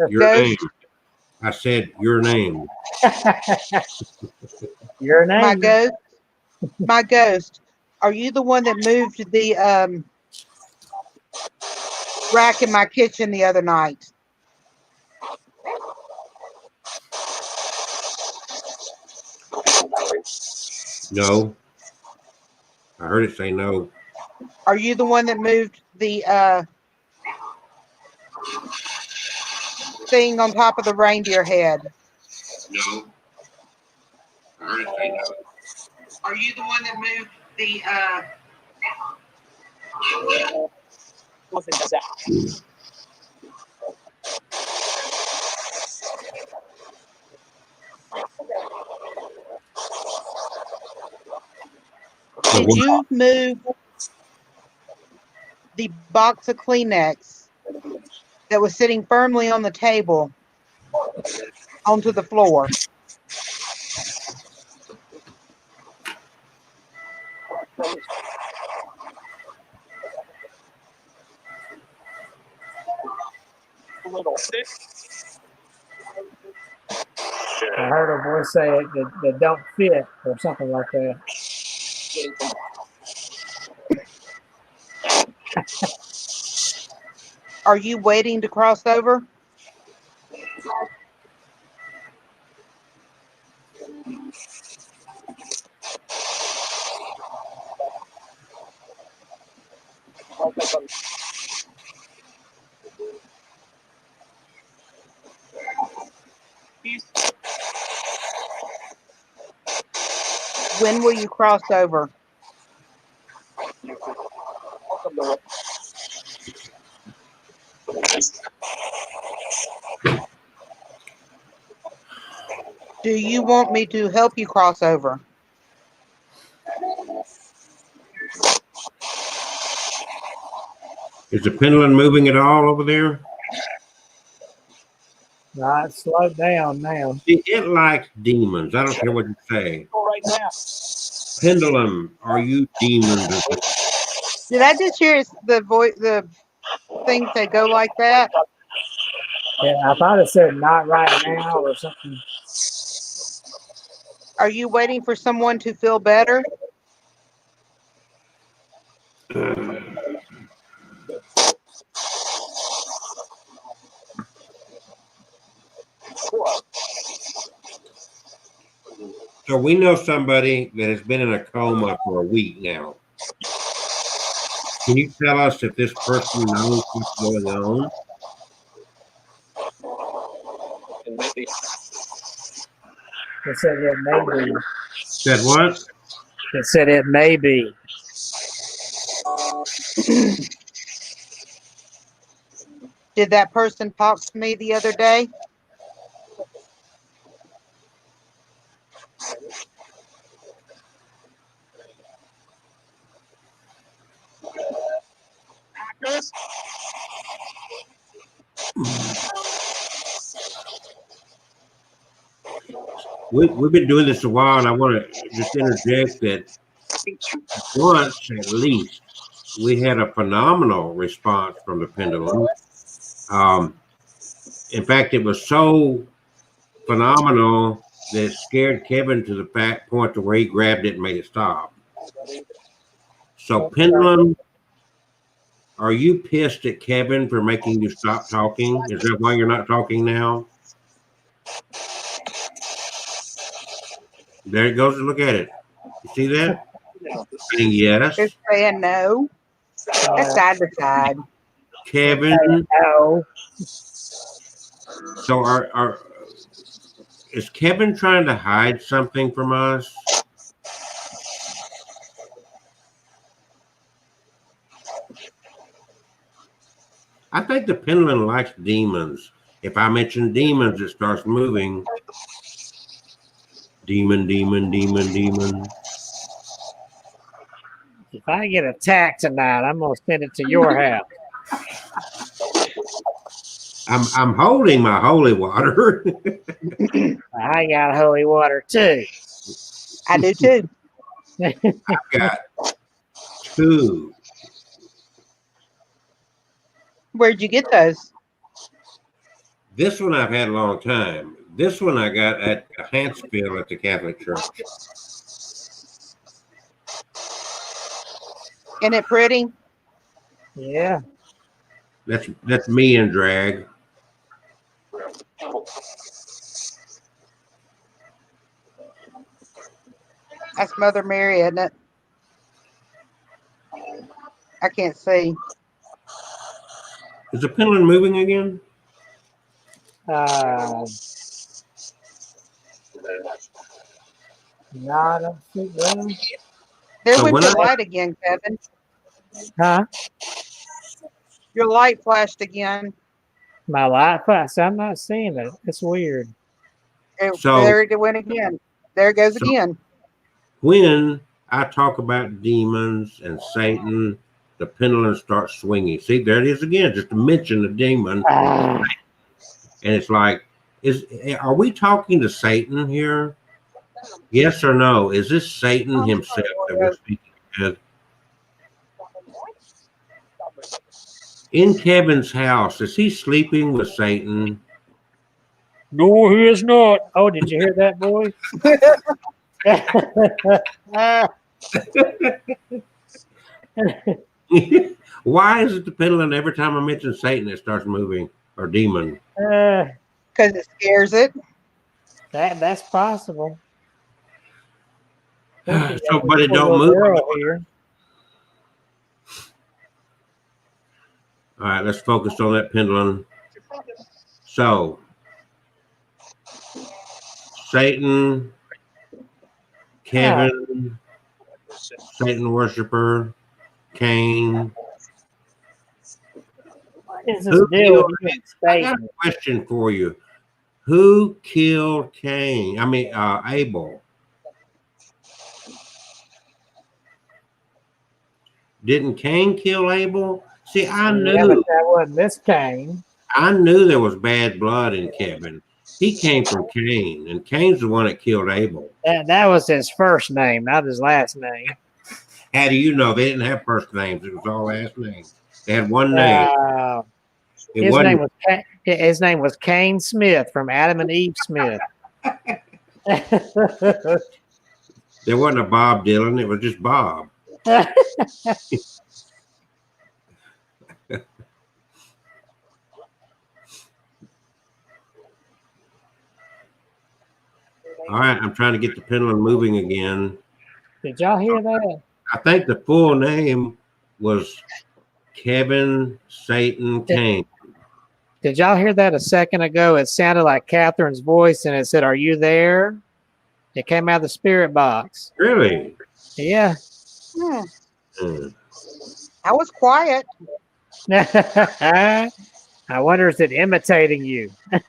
Your Ghost, name. I said your name. Your my name. ghost, my ghost. Are you the one that moved the rack in my kitchen the other night? No. I heard it say no. Are you the one that moved the thing on top of the reindeer head? No. I heard it say no. Are you the one that moved the Did you move the box of Kleenex that was sitting firmly on the table onto the floor? I heard a voice say it that don't fit or something like that. Are you waiting to cross over? When will you cross over? Do you want me to help you cross over? Is the pendulum moving at all over there? Right, slow down now. See, it likes demons. I don't care what you say. Go right now. Pendulum, are you demons? Did I just hear the thing say go like that? Yeah, I thought it said not right now or something. Are you waiting for someone to feel better? So we know somebody that has been in a coma for a week now. Can you tell us if this person knows what's going on? And maybe It said it may be. Said what? It said it may be. Did that person talk to me the other day? Chris, We've been doing this a while, and I want to just interject that once at least we had a phenomenal response from the pendulum. In fact, it was so phenomenal that it scared Kevin to the point to where he grabbed it and made it stop. So, pendulum, are you pissed at Kevin for making you stop talking? Is that why you're not talking now? There it goes. Look at it. You see that? Saying yes. It's saying no. That's side to side. Kevin. No. So is Kevin trying to hide something from us? I think the pendulum likes demons. If I mention demons, it starts moving. Demon, demon, demon, demon. If I get attacked tonight, I'm gonna send it to your house. I'm holding my holy water. I got holy water too. I do too. I've got 2. Where'd you get those? This one I've had a long time. This one I got at Hansfield at the Catholic Church. Isn't it pretty? Yeah. That's me in drag. That's Mother Mary, isn't it? I can't see. Is the pendulum moving again? No, I don't see well. There So went when your I- light again, Kevin. Huh? Your light flashed again. My light flash. I'm not seeing it. It's weird. So- There it went again. There it goes So- again. When I talk about demons and Satan, the pendulum starts swinging. See, there it is again, just to mention the demon. Ah, And it's like, are we talking to Satan here? Yes or no? Is this Satan himself that we're speaking to? In Kevin's house, is he sleeping with Satan? no, he is not. Oh, did you hear that, boy? Why is it the pendulum every time I mention Satan it starts moving, or demon? Because it scares it. That's possible. So, but it don't move. Here. All right, let's focus on that pendulum. So, Satan, Kevin, Satan worshiper, Cain. What is this deal with you and I got Satan? a question for you. Who killed Cain? Abel. Didn't Cain kill Abel? See, I Yeah, but knew, that wasn't Miss Kane. there was bad blood in Kevin. He came from Cain, and Cain's the one that killed Abel. That was his first name, not his last name. How do you know they didn't have first names? It was all last names. They had one name. It His wasn't. his name was Cain Smith from Adam and Eve Smith. There wasn't a Bob Dylan. It was just Bob. All right, I'm trying to get the pendulum moving again. Did y'all hear that? I think the full name was Kevin Satan Cain. Did y'all hear that a second ago? It sounded like Catherine's voice, and it said, "Are you there?" It came out of the spirit box. Really? Yeah. Hmm. I was quiet. I wonder, is it imitating you? I'm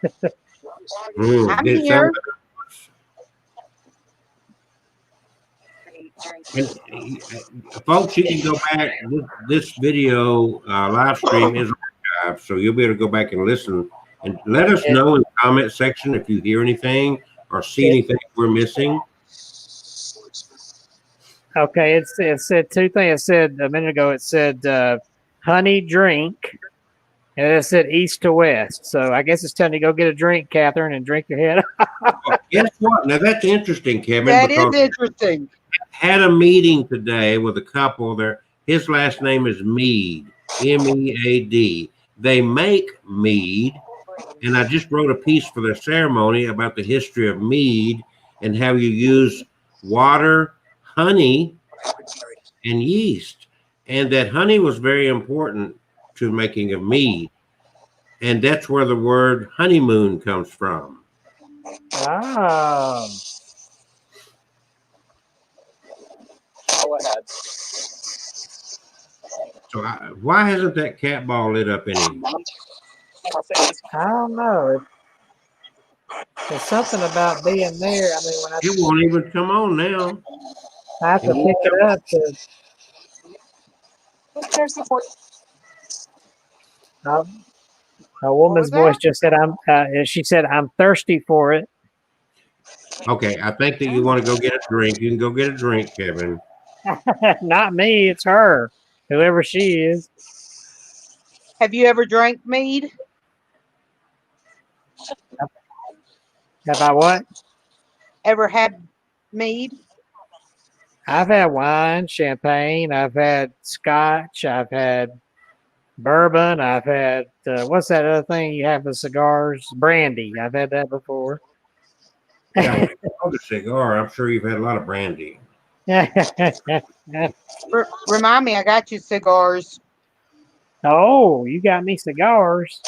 Did it here. And, folks, you can go back. This video live stream is archived, so you'll be able to go back and listen. And let us know in the comment section if you hear anything or see anything we're missing. Okay, it said two things. It said a minute ago, it said honey drink, and it said east to west. So I guess it's telling you go get a drink, Catherine, and drink your head. Well, guess what? Now that's interesting, Kevin. That is because interesting. I had a meeting today with a couple there. His last name is Mead, Mead. They make mead, and I just wrote a piece for their ceremony about the history of mead and how you use water, honey, and yeast, and that honey was very important to making of mead, and that's where the word honeymoon comes from. Oh. Go ahead. So why hasn't that cat ball lit up any? I don't know. There's something about being there. I mean, when It won't even come on now. I have to pick it up. A woman's What was voice just said, she said, I'm thirsty for it. Okay, I think that you want to go get a drink. You can go get a drink, Kevin. Not me, it's her, whoever she is. Have you ever drank mead? Have I what? Ever had mead? I've had wine, champagne, I've had scotch, I've had bourbon, I've had, what's that other thing you have with cigars? Brandy. I've had that before. Yeah, a cigar. I'm sure you've had a lot of brandy. Remind me, I got you cigars. Oh, you got me cigars.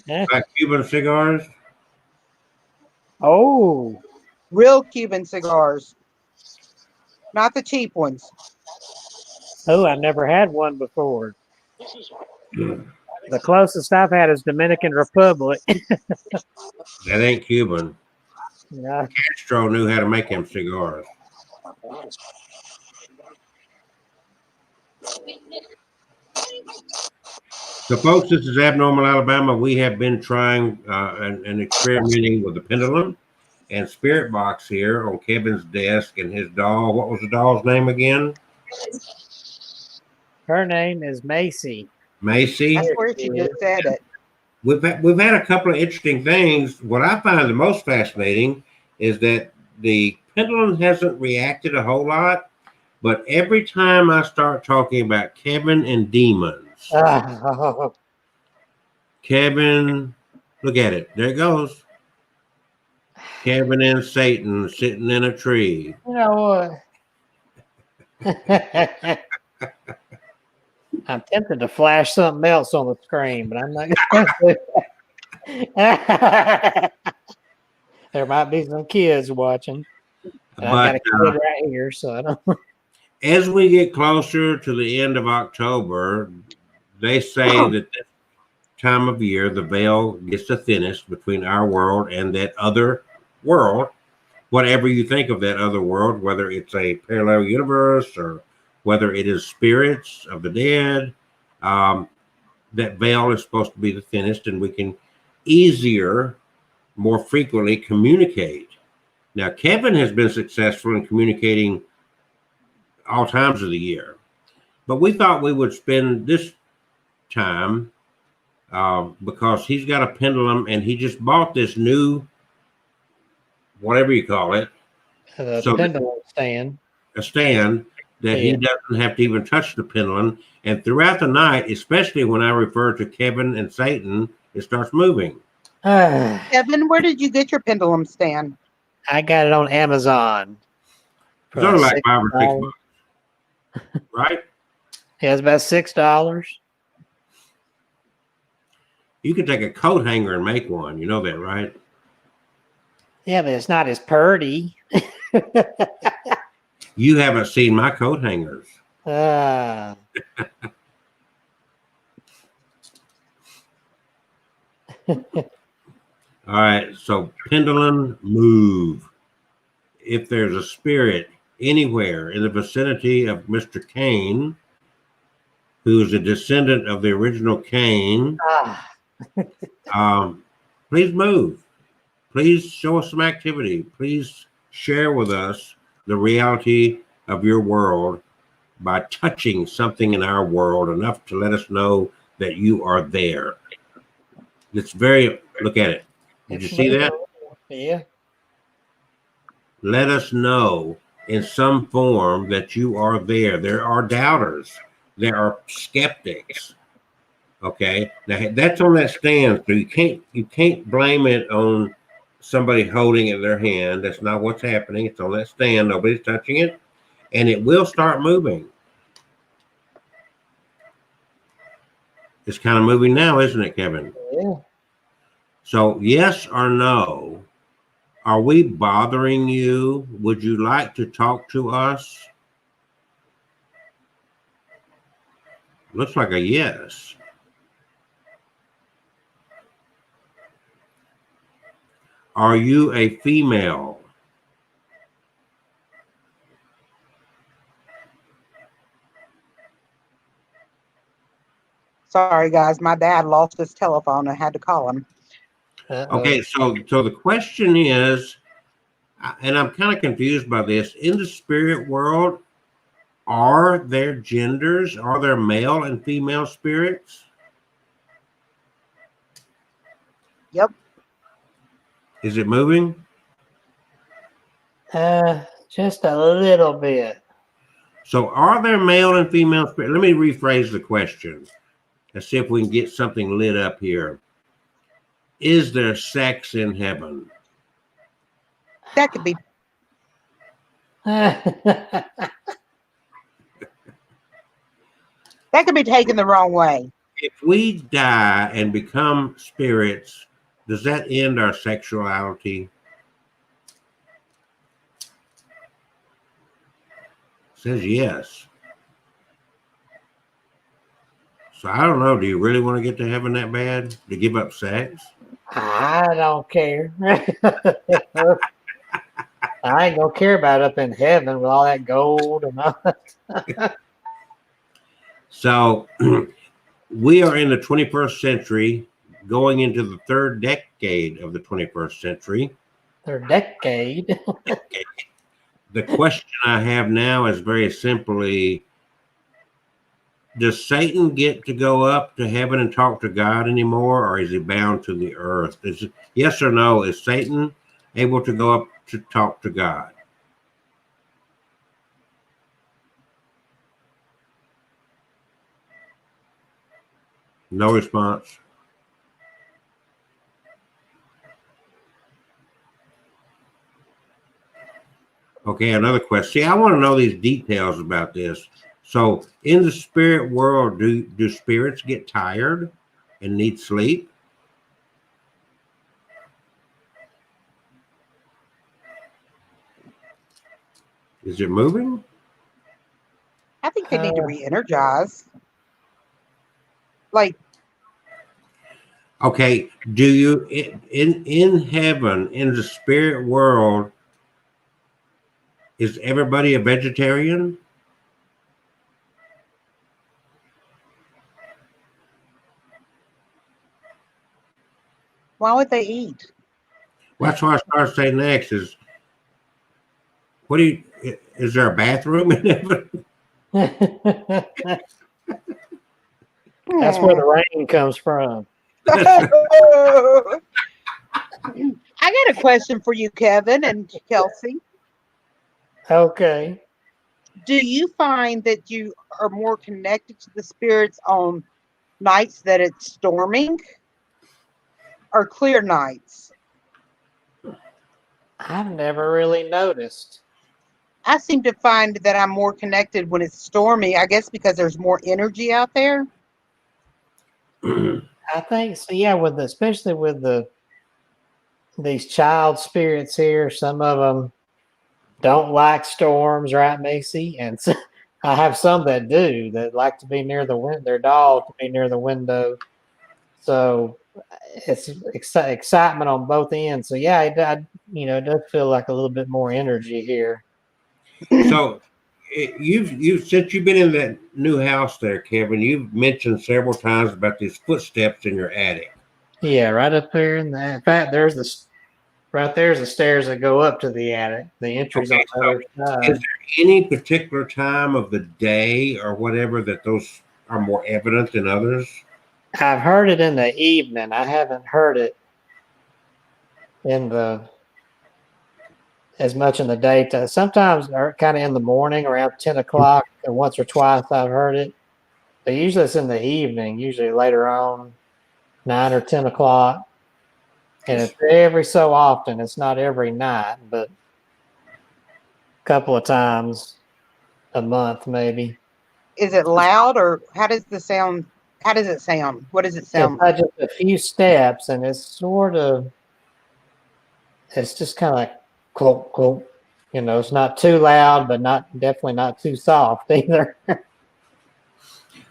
Like Cuban cigars? Oh. Real Cuban cigars. Not the cheap ones. Oh, I've never had one before. The closest I've had is Dominican Republic. That ain't Cuban. Yeah. Castro knew how to make them cigars. So, folks, this is Abnormal Alabama. We have been trying and experimenting with the pendulum and spirit box here on Kevin's desk and his doll. What was the doll's name again? Her name is Macy. Macy. I swear she just said it. We've had a couple of interesting things. What I find the most fascinating is that the pendulum hasn't reacted a whole lot, but every time I start talking about Kevin and demons, Kevin, look at it. There it goes. Kevin and Satan sitting in a tree. You know what? I'm tempted to flash something else on the screen, but I'm not going to. There might be some kids watching. And I've got a kid right here, so I don't. As we get closer to the end of October, they say that this time of year, the veil gets the thinnest between our world and that other world. Whatever you think of that other world, whether it's a parallel universe or whether it is spirits of the dead, that veil is supposed to be the thinnest, and we can easier, more frequently communicate. Now, Kevin has been successful in communicating all times of the year, but we thought we would spend this time because he's got a pendulum and he just bought this new, whatever you call it, The pendulum stand. a stand that he doesn't have to even touch the pendulum. And throughout the night, especially when I refer to Kevin and Satan, it starts moving. Kevin, where did you get your pendulum stand? I got it on Amazon. It's only like $5 or $6, right? Yeah, it's about $6. You could take a coat hanger and make one. You know that, right? Yeah, but it's not as purty. You haven't seen my coat hangers. Ah. All right, so pendulum move. If there's a spirit anywhere in the vicinity of Mr. Cain, who is a descendant of the original Cain, please move. Please show us some activity. Please share with us the reality of your world by touching something in our world enough to let us know that you are there. It's very, look at it. Did you see that? Yeah. Let us know in some form that you are there. There are doubters. There are skeptics. Okay. Now that's on that stand. So you can't blame it on somebody holding it in their hand. That's not what's happening. It's on that stand. Nobody's touching it. And it will start moving. It's kind of moving now, isn't it, Kevin? Yeah. So yes or no, are we bothering you? Would you like to talk to us? Looks like a yes. Are you a female? Sorry, guys. My dad lost his telephone. I had to call him. Okay, so the question is, and I'm kind of confused by this. In the spirit world, are there genders? Are there male and female spirits? Yep. Is it moving? Just a little bit. So are there male and female spirits? Let me rephrase the question. Let's see if we can get something lit up here. Is there sex in heaven? That could be. That could be taken the wrong way. If we die and become spirits, does that end our sexuality? It says yes. So I don't know. Do you really want to get to heaven that bad to give up sex? I don't care. I ain't gonna care about up in heaven with all that gold and all that. So we are in the 21st century, going into the third decade of the 21st century. Third decade. The question I have now is very simply, does Satan get to go up to heaven and talk to God anymore, or is he bound to the earth? Yes or no, is Satan able to go up to talk to God? No response. Okay, another question. See, I want to know these details about this. So, in the spirit world, do spirits get tired and need sleep? Is it moving? I think they need to re-energize. Like, okay, do you in heaven, in the spirit world, is everybody a vegetarian? Why would they eat? Well, that's what I started saying next is, is there a bathroom in heaven? That's where the rain comes from. I got a question for you, Kevin and Kelsey. Okay. Do you find that you are more connected to the spirits on nights that it's storming or clear nights? I've never really noticed. I seem to find that I'm more connected when it's stormy, I guess because there's more energy out there. I think so. Yeah, especially with these child spirits here, some of them don't like storms, right, Macy? And so, I have some that do that like to be near the window. Their dog to be near the window. So it's excitement on both ends. So yeah, it does feel like a little bit more energy here. So you've since you've been in that new house there, Kevin, you've mentioned several times about these footsteps in your attic. Yeah, right up there in fact, right there's the stairs that go up to the attic. The entry's Okay, on the other side. is there any particular time of the day or whatever that those are more evident than others? I've heard it in the evening. I haven't heard it as much in the daytime. Sometimes kind of in the morning around 10 o'clock, and once or twice I've heard it. But usually it's in the evening, usually later on, 9 or 10 o'clock. And it's every so often. It's not every night, but a couple of times a month, maybe. Is it loud or how does the sound? How does it sound? What does it sound It's just a few steps, and it's just kind of like clunk, clunk. It's not too loud, but definitely not too soft either.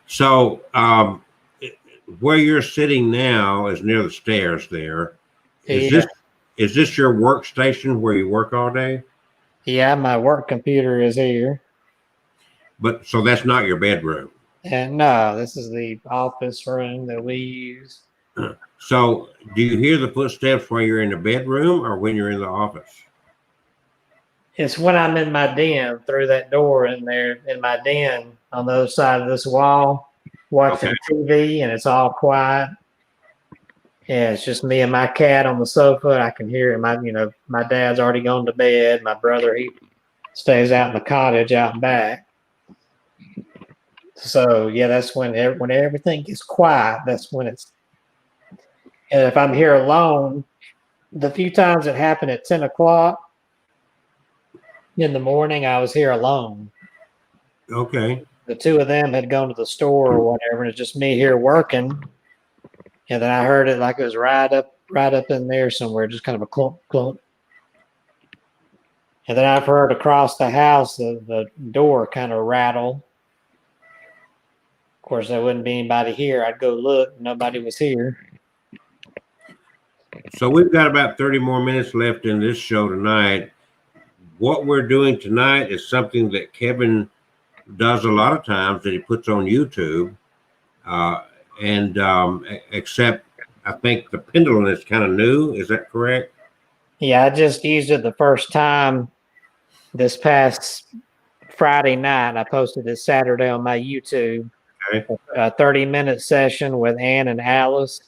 So where you're sitting now is near the stairs there. Is this your workstation where you work all day? Yeah, my work computer is here. But so that's not your bedroom. And no, this is the office room that we use. So do you hear the footsteps while you're in the bedroom or when you're in the office? It's when I'm in my den through that door in there in my den on the other side of this wall, watching TV, and it's all quiet. Yeah, it's just me and my cat on the sofa. I can hear it. My dad's already gone to bed. My brother, he stays out in the cottage out back. So yeah, that's when everything gets quiet. That's when it's. And if I'm here alone, the few times it happened at 10 o'clock in the morning, I was here alone. Okay. The two of them had gone to the store or whatever, and it's just me here working. And then I heard it like it was right up in there somewhere, just kind of a clunk, clunk. And then I've heard across the house the door kind of rattle. Of course, there wouldn't be anybody here. I'd go look. Nobody was here. So we've got about 30 more minutes left in this show tonight. What we're doing tonight is something that Kevin does a lot of times that he puts on YouTube. Except I think the pendulum is kind of new. Is that correct? Yeah, I just used it the first time this past Friday night. I posted it Saturday on my YouTube. Okay. A 30-minute session with Ann and Alice.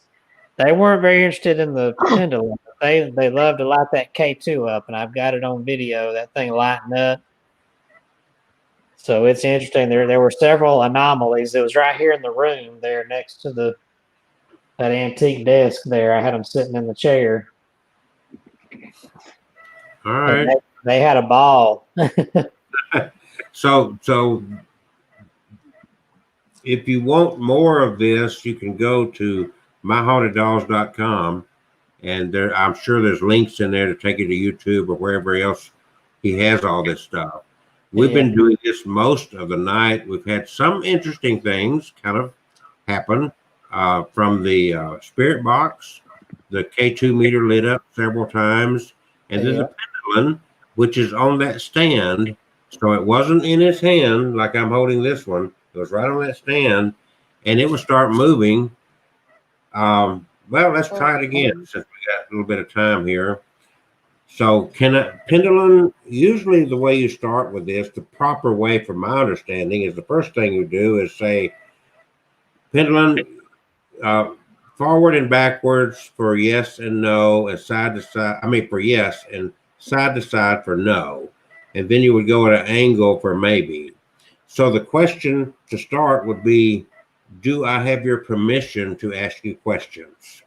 They weren't very interested in the pendulum. They love to light that K2 up, and I've got it on video, that thing lighting up. So it's interesting. There were several anomalies. It was right here in the room there next to that antique desk there. I had them sitting in the chair. All right. They had a ball. So if you want more of this, you can go to myhauntedolls.com, and I'm sure there's links in there to take you to YouTube or wherever else he has all this stuff. We've been doing this most of the night. We've had some interesting things kind of happen from the spirit box. The K2 meter lit up several times, and then the pendulum, which is on that stand. So it wasn't in his hand like I'm holding this one. It was right on that stand, and it would start moving. But Well, let's try it again since we got a little bit of time here. So can a pendulum, usually the way you start with this, the proper way from my understanding is the first thing you do is say, pendulum, forward and backwards for yes and no, and side to side, I mean for yes, and side to side for no. And then you would go at an angle for maybe. So the question to start would be, do I have your permission to ask you questions?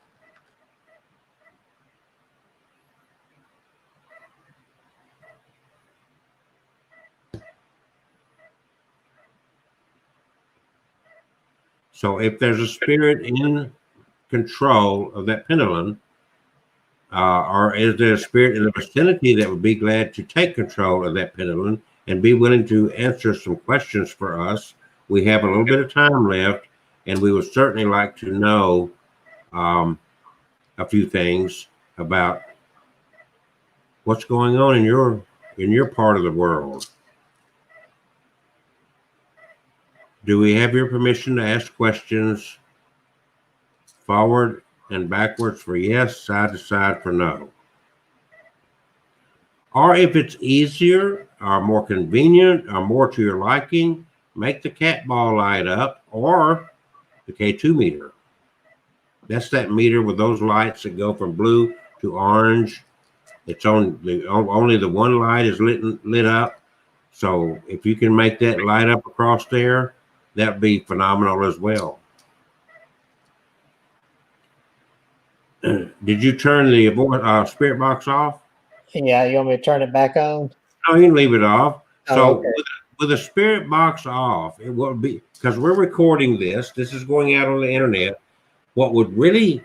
So if there's a spirit in control of that pendulum, or is there a spirit in the vicinity that would be glad to take control of that pendulum and be willing to answer some questions for us? We have a little bit of time left, and we would certainly like to know a few things about what's going on in your part of the world. Do we have your permission to ask questions forward and backwards for yes, side to side for no? Or if it's easier or more convenient or more to your liking, make the cat ball light up or the K2 meter. That's that meter with those lights that go from blue to orange. It's only the one light is lit up. So if you can make that light up across there, that'd be phenomenal as well. Did you turn the spirit box off? Yeah, you want me to turn it back on? No, you can leave it off. Oh, So okay. with the spirit box off, it will be, because we're recording this is going out on the internet. What would really,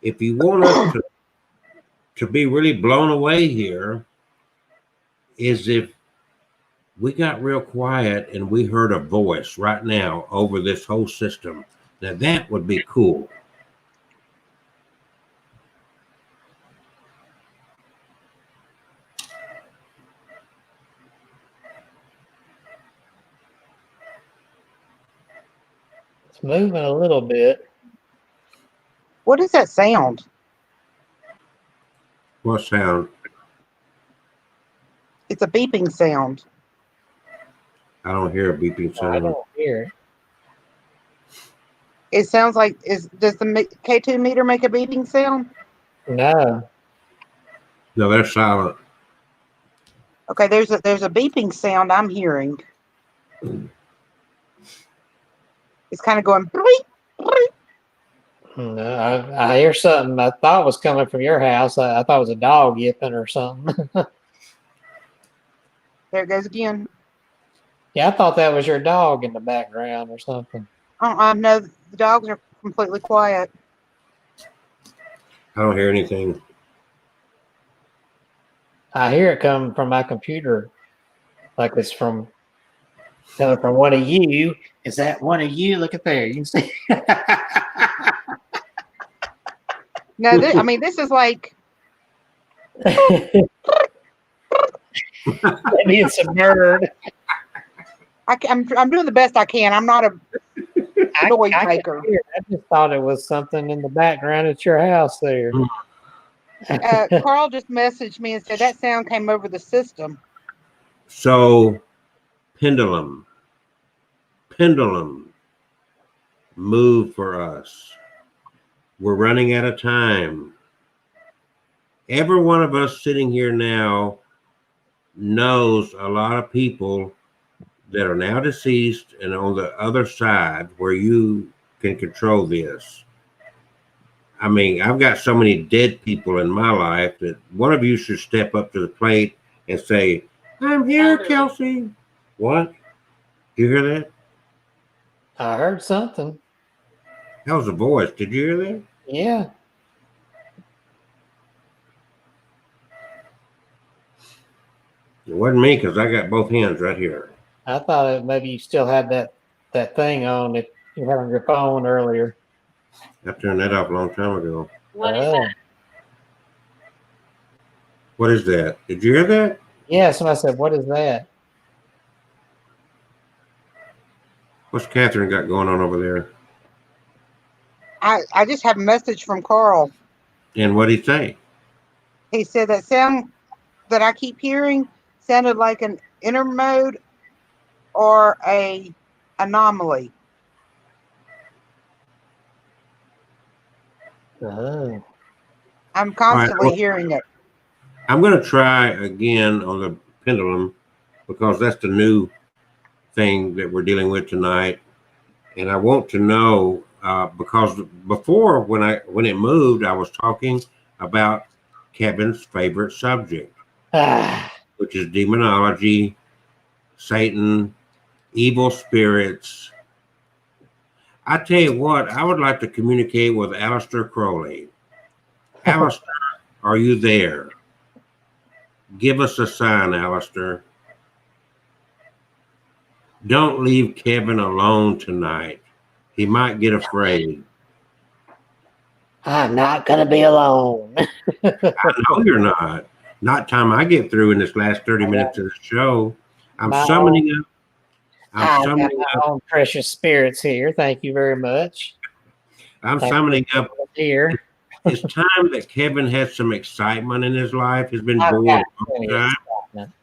if you want us to be really blown away here, is if we got real quiet and we heard a voice right now over this whole system. Now that would be cool. It's moving a little bit. What is that sound? What sound? It's a beeping sound. I don't hear a beeping I sound. don't hear it. It sounds like does the K2 meter make a beeping sound? No. No, they're silent. Okay, there's a beeping sound I'm hearing. It's kind of going bleep, bleep. No, I hear something I thought was coming from your house. I thought it was a dog yipping or something. There it goes again. Yeah, I thought that was your dog in the background or something. No, the dogs are completely quiet. I don't hear anything. I hear it coming from my computer, like it's coming from one of you. Is that one of you? Look at there. You can see. No, this is like Maybe it's a bird. I'm doing the best I can. I'm not a noise maker. I just thought it was something in the background at your house there. Carl just messaged me and said that sound came over the system. So, pendulum, move for us. We're running out of time. Every one of us sitting here now knows a lot of people that are now deceased and on the other side where you can control this. I mean, I've got so many dead people in my life that one of you should step up to the plate and say, I'm here, Kelsey. What? Did you hear that? I heard something. That was a voice. Did you hear that? Yeah. It wasn't me because I got both hands right here. I thought maybe you still had that thing on that you had on your phone earlier. I turned that off a long time ago. What is that? What is that? Did you hear that? Yeah, somebody said, what is that? What's Catherine got going on over there? I just have a message from Carl. And what'd he say? He said that sound that I keep hearing sounded like an inner mode or a anomaly. Oh. I'm constantly hearing it. I'm going to try again on the pendulum because that's the new thing that we're dealing with tonight. And I want to know because before when it moved, I was talking about Kevin's favorite subject, which is demonology, Satan, evil spirits. I tell you what, I would like to communicate with Aleister Crowley. Aleister, are you there? Give us a sign, Aleister. Don't leave Kevin alone tonight. He might get afraid. I'm not going to be alone. I know you're not. Not time I get through in this last 30 minutes of the show. I'm summoning up. I'm summoning my up. own precious spirits here. Thank you very much. I'm summoning up. Here. It's time that Kevin has some excitement in his life. He's been bored all the time.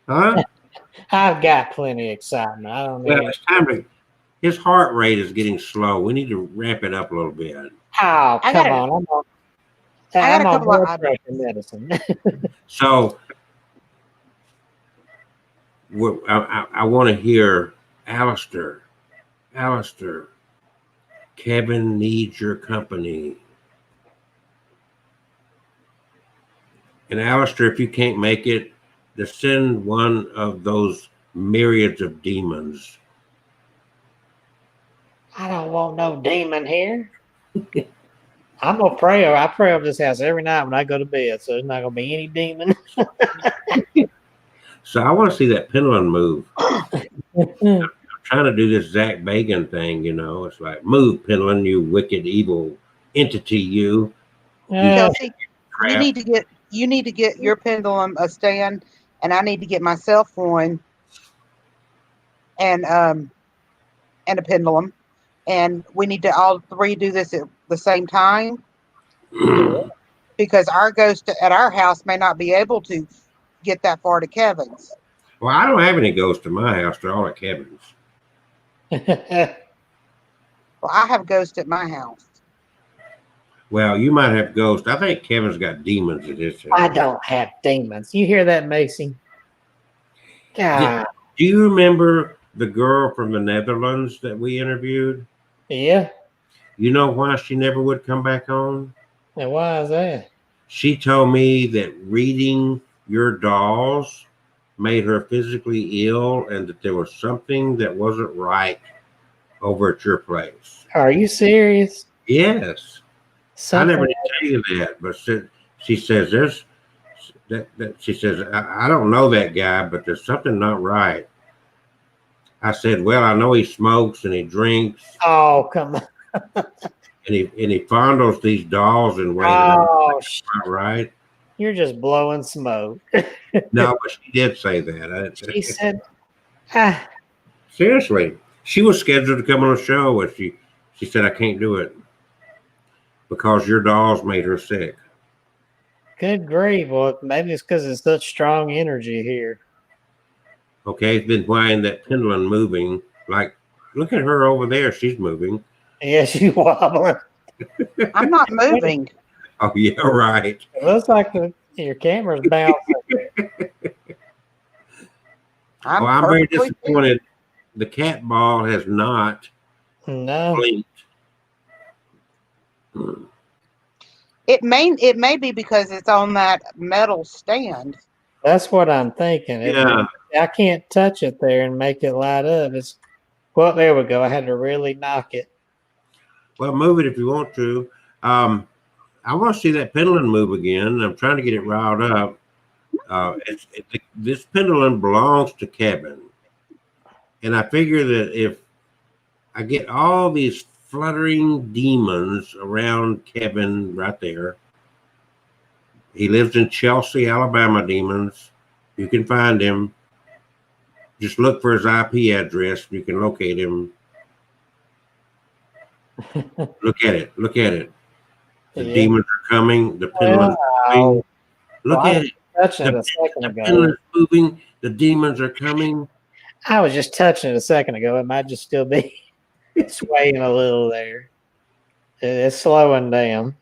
Huh? I've got plenty of excitement. I don't know. Well, it's time to. His heart rate is getting slow. We need to ramp it up a little bit. Oh, come on. I'm on blood pressure medicine. So I want to hear Aleister. Aleister, Kevin needs your company. And Aleister, if you can't make it, to send one of those myriads of demons. I don't want no demon here. I'm gonna pray. I pray over this house every night when I go to bed, so there's not gonna be any demon. So I want to see that pendulum move. I'm trying to do this Zach Bagan thing, you know. It's like, move, pendulum, you wicked, evil entity, you. Kelsey, you need to get your pendulum a stand, and I need to get myself one, and a pendulum, and we need to all three do this at the same time because our ghost at our house may not be able to get that far to Kevin's. Well, I don't have any ghosts in my house. They're all at Kevin's. Well, I have ghosts at my house. Well, you might have ghosts. I think Kevin's got demons at his house. I don't have demons. You hear that, Macy? God. Do you remember the girl from the Netherlands that we interviewed? Yeah. You know why she never would come back on? And why is that? She told me that reading your dolls made her physically ill and that there was something that wasn't right over at your place. Are you serious? Yes. Something I never did tell you that, but she says there's that she says I don't know that guy, but there's something not right. I said, well, I know he smokes and he drinks. Oh, come on. And he fondles these dolls in ways that are not right. You're just blowing smoke. No, but she did say that. She said, seriously, she was scheduled to come on a show, and she said, I can't do it because your dolls made her sick. Good grief. Well, maybe it's because it's such strong energy here. Okay, it's been why that pendulum moving. Like, look at her over there. She's moving. Yeah, she's wobbling. I'm not moving. Oh, yeah, right. It looks like your camera's bouncing. I'm very disappointed. The cat ball has not blinked. It may be because it's on that metal stand. That's what I'm thinking. Yeah. I can't touch it there and make it light up. Well, there we go. I had to really knock it. Well, move it if you want to. I want to see that pendulum move again. I'm trying to get it riled up. This pendulum belongs to Kevin. And I figure that if I get all these fluttering demons around Kevin right there, he lives in Chelsea, Alabama, demons. You can find him. Just look for his IP address. You can locate him. Look at it. Look at it. The Yeah. demons are coming. The pendulum's Well, moving. Look I at was it. touching it The, a second the ago. pendulum's moving. The demons are coming. I was just touching it a second ago. It might just still be swaying a little there. It's slowing down.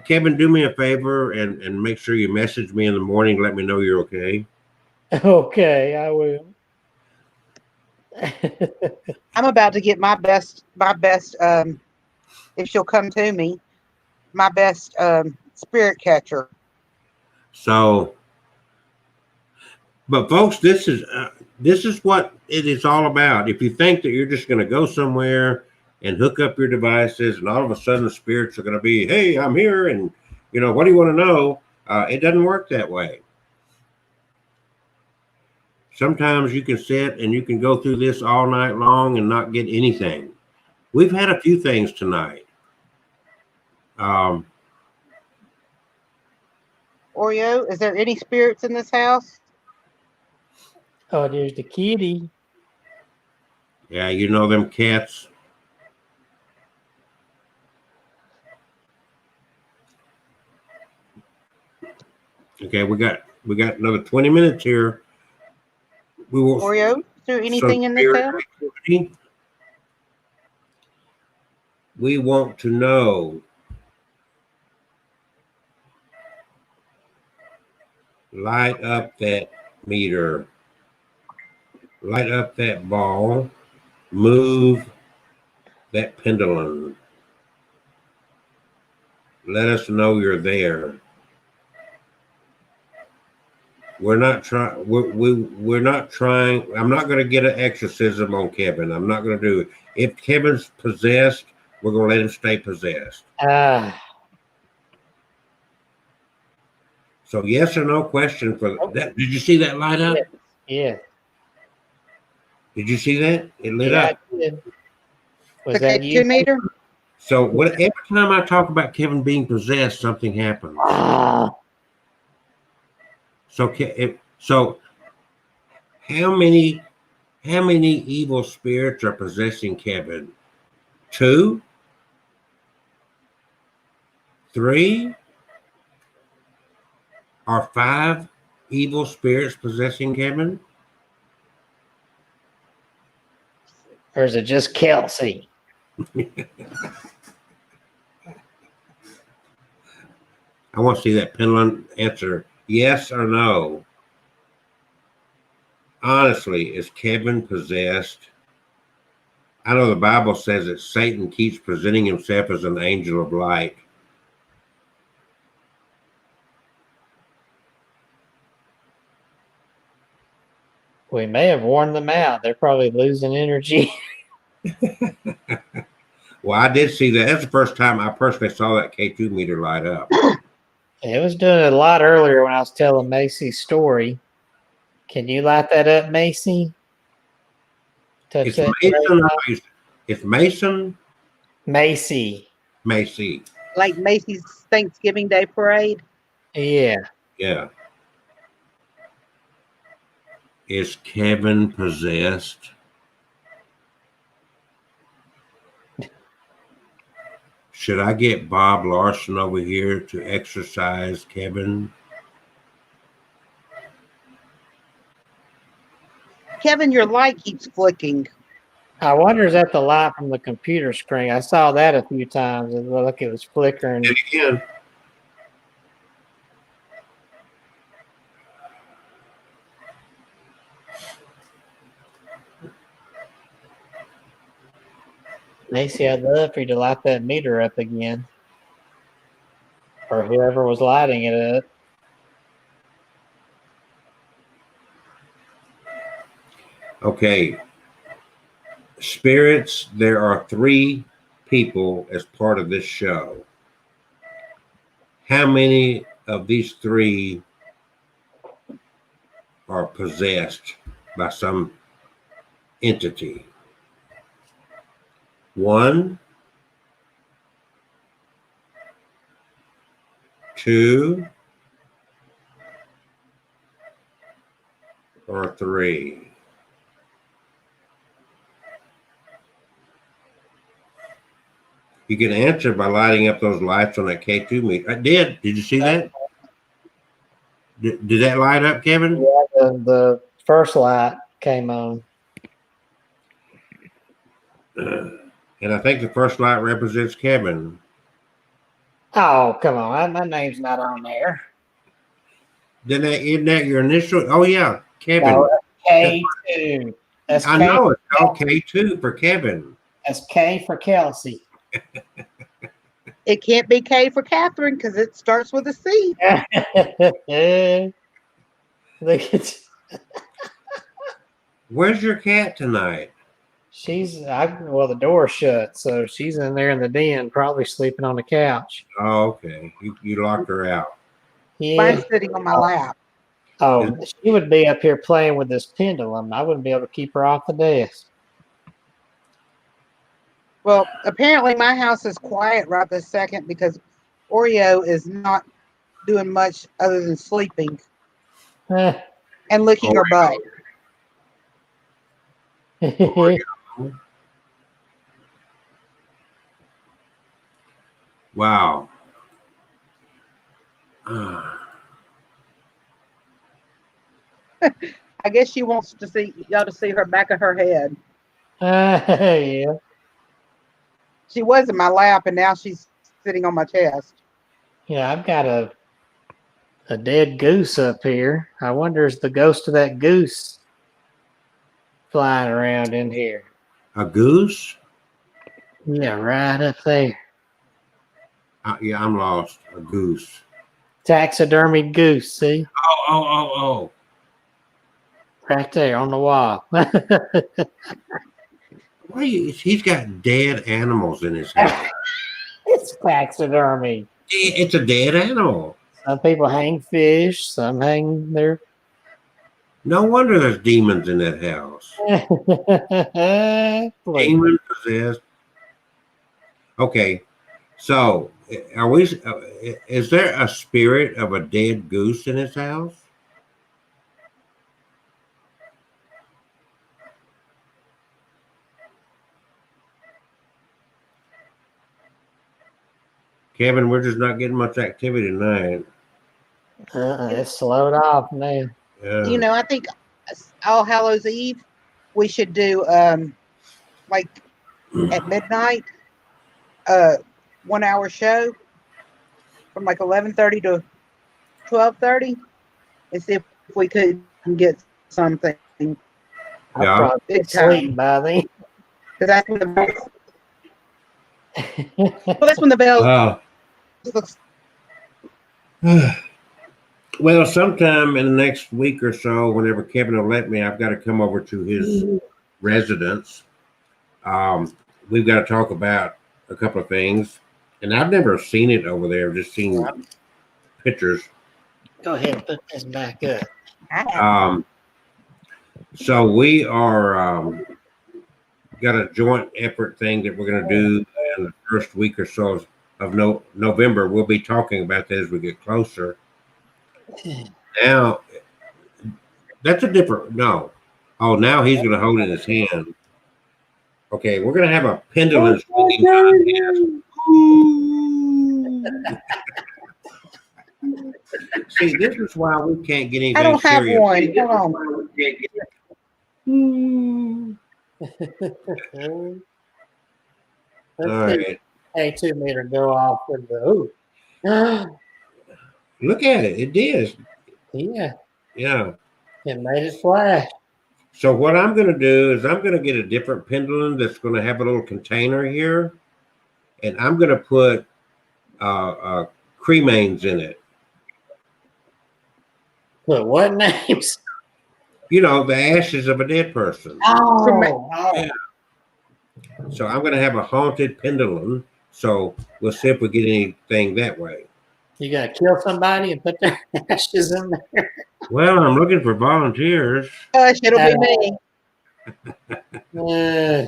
Kevin, do me a favor and make sure you message me in the morning. Let me know you're okay. Okay, I will. I'm about to get my best, if she'll come to me, my best spirit catcher. So, but folks, this is what it is all about. If you think that you're just going to go somewhere and hook up your devices, and all of a sudden the spirits are going to be, "Hey, I'm here," and what do you want to know? It doesn't work that way. Sometimes you can sit and you can go through this all night long and not get anything. We've had a few things tonight. Oreo, is there any spirits in this house? Oh, there's the kitty. Yeah, them cats. Okay, we got another 20 minutes here. We will. Oreo, is there anything in this spirit house? activity. We want to know. Light up that meter. Light up that ball. Move that pendulum. Let us know you're there. We're not trying. We're not trying. I'm not going to get an exorcism on Kevin. I'm not going to do it. If Kevin's possessed, we're going to let him stay possessed. So yes or no question for that. Did you see that light up? Yeah. Did you see that? It lit Yeah, up. I did. Was The that you? K2 meter? So every time I talk about Kevin being possessed, something happens. So how many evil spirits are possessing Kevin? 2, 3, or 5 evil spirits possessing Kevin? Or is it just Kelsey? I want to see that pendulum answer yes or no. Honestly, is Kevin possessed? I know the Bible says that Satan keeps presenting himself as an angel of light. We may have worn them out. They're probably losing energy. Well, I did see that. That's the first time I personally saw that K2 meter light up. It was doing it a lot earlier when I was telling Macy's story. Can you light that up, Macy? Touch It's that. Mason. It's Mason. Macy. Like Macy's Thanksgiving Day Parade? Yeah. Yeah. Is Kevin possessed? Should I get Bob Larson over here to exorcise Kevin? Kevin, your light keeps flicking. I wonder, is that the light from the computer screen? I saw that a few times. It looked like it was flickering. And again. Macy, I'd love for you to light that meter up again. Or whoever was lighting it up. Okay. Spirits, there are 3 people as part of this show. How many of these 3 are possessed by some entity? 1, 2, or 3? You can answer by lighting up those lights on that K2 meter. I did. Did you see that? Did that light up, Kevin? Yeah, the first light came on. And I think the first light represents Kevin. Oh, come on. My name's not on there. Then isn't that your initial? Oh yeah, Kevin. No, K2. That's I K. know it's called K2 for Kevin. That's K for Kelsey. It can't be K for Catherine because it starts with a C. Look at Where's your cat tonight? well, the door's shut, so she's in there in the den, probably sleeping on the couch. Oh, okay. You locked her out. Yeah. Mine's sitting on my lap. Oh, she would be up here playing with this pendulum. I wouldn't be able to keep her off the desk. Well, apparently my house is quiet right this second because Oreo is not doing much other than sleeping Eh. and licking her butt. Wow. I guess she wants to see y'all to see her back of her head. Yeah. She was in my lap and now she's sitting on my chest. Yeah, I've got a dead goose up here. I wonder is the ghost of that goose flying around in here. A goose? Yeah, right up there. Yeah, I'm lost. A goose. Taxidermied goose, see? Oh. Right there on the wall. He's got dead animals in his house. It's taxidermy. It's a dead animal. Some people hang fish, some hang their. No wonder there's demons in that house. Demon possessed. Okay, so are we? Is there a spirit of a dead goose in his house? Kevin, we're just not getting much activity tonight. It's slowed off now. You know, I think All Hallows Eve, we should do like at midnight, 1 hour show from like 11:30 to 12:30 and see if we could get something. Yeah. I'll probably be asleep by then. Because that's when the bell, well, that's when the bell looks. Well, sometime in the next week or so, whenever Kevin will let me, I've got to come over to his residence. We've got to talk about a couple of things, and I've never seen it over there. I've just seen pictures. Go ahead and put this back up. So we are got a joint effort thing that we're going to do in the first week or so of November. We'll be talking about that as we get closer. Now, that's a different, no. Oh, now he's going to hold it in his hand. Okay, we're going to have a pendulum swinging contest. See, this is why we can't get anything I don't have serious. one. Hold on. Let's All see right. K2 meter go off with the ooh. Look at it. It did. Yeah, Yeah. it made it flash. So what I'm going to do is I'm going to get a different pendulum that's going to have a little container here, and I'm going to put cremains in it. But what names? You know, the ashes of a dead person. Oh, Yeah. So I'm going to have a haunted pendulum. So we'll see if we get anything that way. you gotta kill somebody and put their ashes in there. Well, I'm looking for volunteers. Hush, it'll be me. Uh,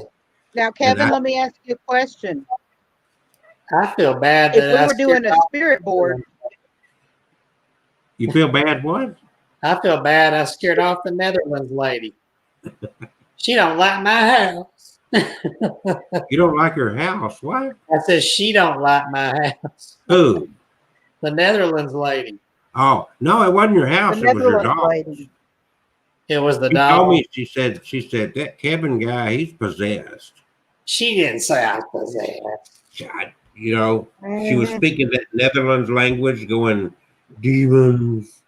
Now, Kevin, let me ask you a question. I feel bad If that we I were doing a scared spirit board, You feel bad? What? I feel bad I scared off the Netherlands lady. She don't like my house. You don't like her house? What? I said she don't like my house. Who? The Netherlands lady. Oh no, it wasn't your The house. It was your Netherlands dog. lady. It was the She told dog. me. She said that Kevin guy. He's possessed. She didn't say I was possessed. You know, she was Mhm. speaking that Netherlands language, going demons.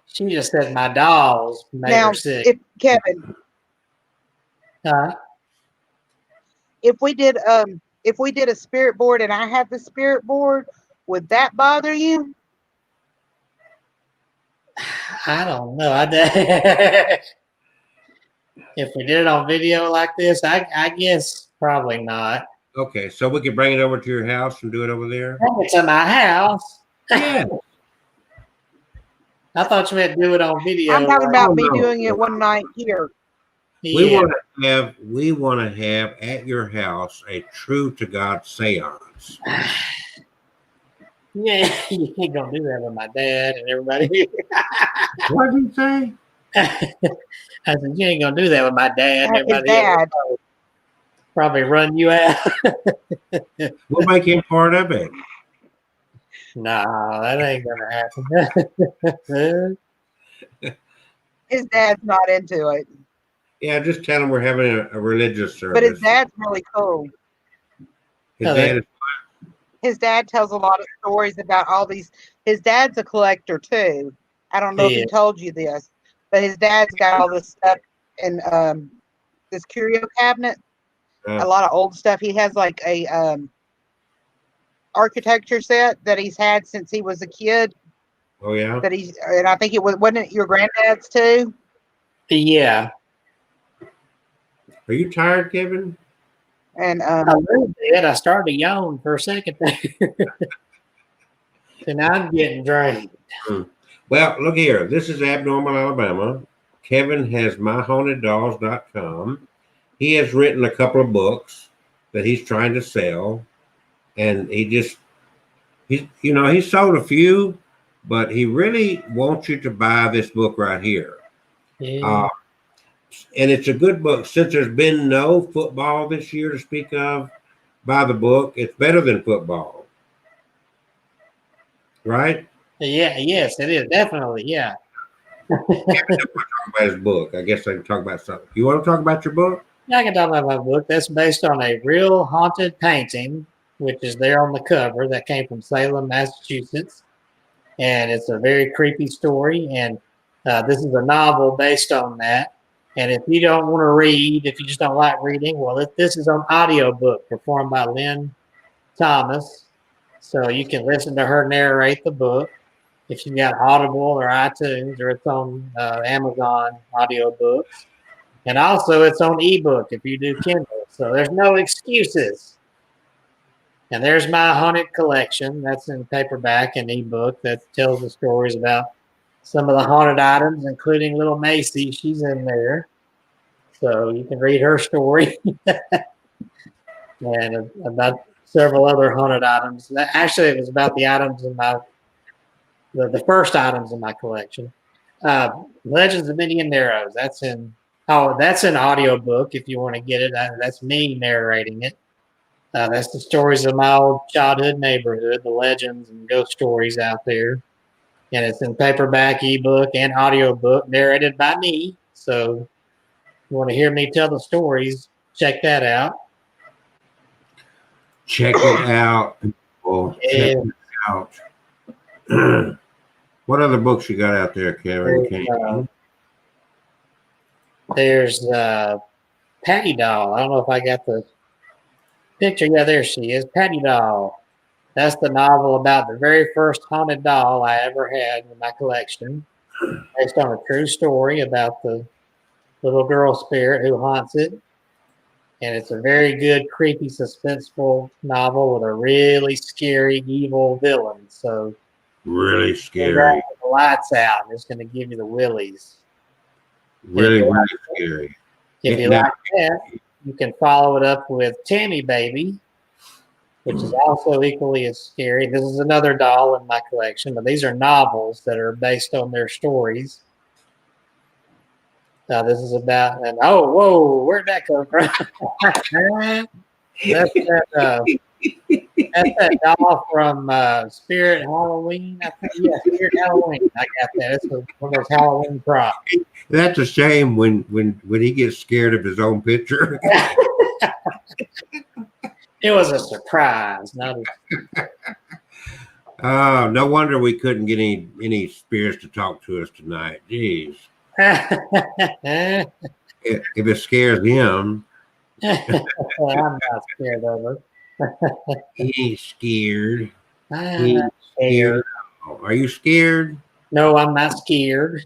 She just said my dolls made Now, her sick. Kevin, Huh? if we did a spirit board and I had the spirit board, would that bother you? I don't know. If we did it on video like this, I guess probably not. Okay, so we could bring it over to your house and do it over there. Bring it to my house. Yeah. I thought you meant do it on video. I'm talking about me no. doing it one night here. We Yeah. want to have at your house a true to God seance. Yeah, you ain't gonna do that with my dad and everybody. What did you say? I said, you ain't gonna do that with my dad and His everybody. dad. Probably run you out. We'll make him part of it. No, that ain't gonna happen. His dad's not into it, Yeah, just tell him we're having a religious service. but his dad's really cool. His dad is His dad tells a lot of stories about all these. His dad's a collector too. I don't know if he told you this, but his dad's got all this stuff in this curio cabinet. A lot of old stuff. He has like a architecture set that he's had since he was a kid. Oh yeah. And I think wasn't it your granddad's too? Yeah. Are you tired, Kevin? And a little bit. I started to yawn for a second there. And I'm getting drained. Well, look here. This is Abnormal Alabama. Kevin has myhauntedDolls.com. He has written a couple of books that he's trying to sell, and he's sold a few, but he really wants you to buy this book right here. Yeah. And it's a good book. Since there's been no football this year to speak of, buy the book. It's better than football. Right? Yeah, yes, it is. Definitely, yeah. Talk about his book. I guess I can talk about something. You want to talk about your book? Yeah, I can talk about my book. That's based on a real haunted painting, which is there on the cover, that came from Salem, Massachusetts. And it's a very creepy story. And this is a novel based on that. And if you don't want to read, if you just don't like reading, well, this is an audiobook performed by Lynn Thomas. So you can listen to her narrate the book. If you got Audible or iTunes, or it's on Amazon audiobooks. And also it's on ebook if you do Kindle. So there's no excuses. And there's my haunted collection. That's in paperback and ebook that tells the stories about some of the haunted items, including little Macy. She's in there. So you can read her story. And about several other haunted items. Actually, it was about the items in the first items in my collection. Legends of Indian Narrows. That's an audiobook if you want to get it. That's me narrating it. That's the stories of my old childhood neighborhood, the legends and ghost stories out there. And it's in paperback, ebook, and audiobook, narrated by me. So if you want to hear me tell the stories, check that out. Check it out. Check it out. What other books you got out there, Kevin? There's Patty Doll. I don't know if I got the picture. Yeah, there she is. Patty Doll. That's the novel about the very first haunted doll I ever had in my collection. Based on a true story about the little girl spirit who haunts it. And it's a very good, creepy, suspenseful novel with a really scary, evil villain. So really scary. The lights out. It's going to give you the willies. Really scary. If you like that, you can follow it up with Tammy Baby, which is also equally as scary. This is another doll in my collection, but these are novels that are based on their stories. Now this is about, and oh, whoa, where'd that come from? That's that doll from Spirit Halloween. I think, yeah, Spirit Halloween. I got that. It's one of those Halloween props. That's a shame when he gets scared of his own picture. It was a surprise. Not Oh, no wonder we couldn't get any spirits to talk to us tonight. Jeez. a, If it scares him, I'm not scared of it. he ain't scared. I'm He not ain't scared. scared. Are you scared? No, I'm not scared.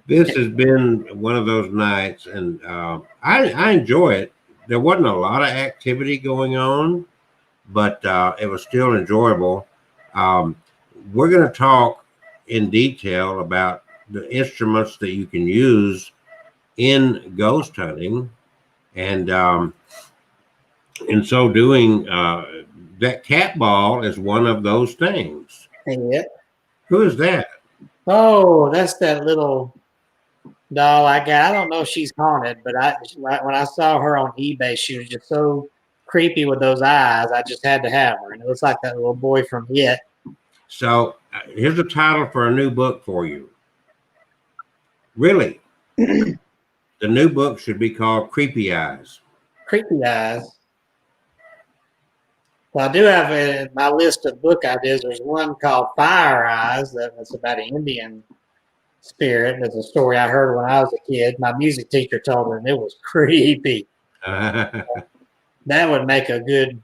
This has been one of those nights, and I enjoy it. There wasn't a lot of activity going on, but it was still enjoyable. We're going to talk in detail about the instruments that you can use in ghost hunting, and in so doing, that cat ball is one of those things. Yeah. Who is that? Oh, that's that little doll I got. I don't know if she's haunted, but when I saw her on eBay, she was just so creepy with those eyes. I just had to have her, and it looks like that little boy from It. So here's a title for a new book for you. Really, the new book should be called Creepy Eyes. Creepy eyes. Well, I do have in my list of book ideas. There's one called Fire Eyes that's about an Indian spirit. It's a story I heard when I was a kid. My music teacher told me, and it was creepy. That would make a good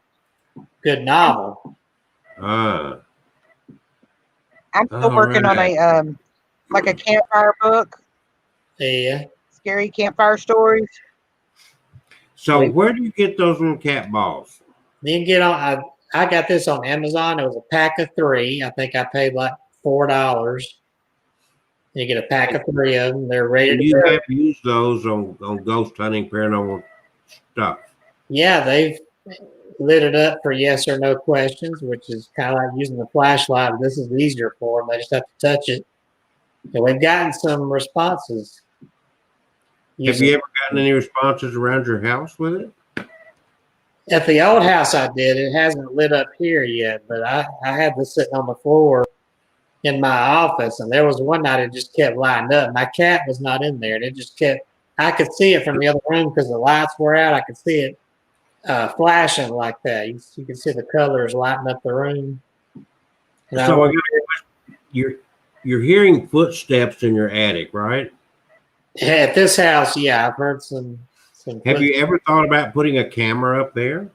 novel. I'm still working on a like a campfire book. Yeah. Scary campfire stories. So where do you get those little cat balls? You can get on. I got this on Amazon. It was a pack of 3. I think I paid like $4. You get a pack of 3 of them. They're ready to You go. have used those on ghost hunting, paranormal stuff. Yeah, they've lit it up for yes or no questions, which is kind of like using the flashlight. But this is easier for them. They just have to touch it. And we've gotten some responses. Have you ever gotten any responses around your house with it? At the old house I did. It hasn't lit up here yet, but I had this sitting on the floor in my office, and there was one night it just kept lighting up. My cat was not in there, and it just kept. I could see it from the other room because the lights were out. I could see it flashing like that. You could see the colors lighting up the room. And So you're hearing footsteps in your attic, right? at this house, yeah, I've heard some. Have you ever thought about putting a camera up there?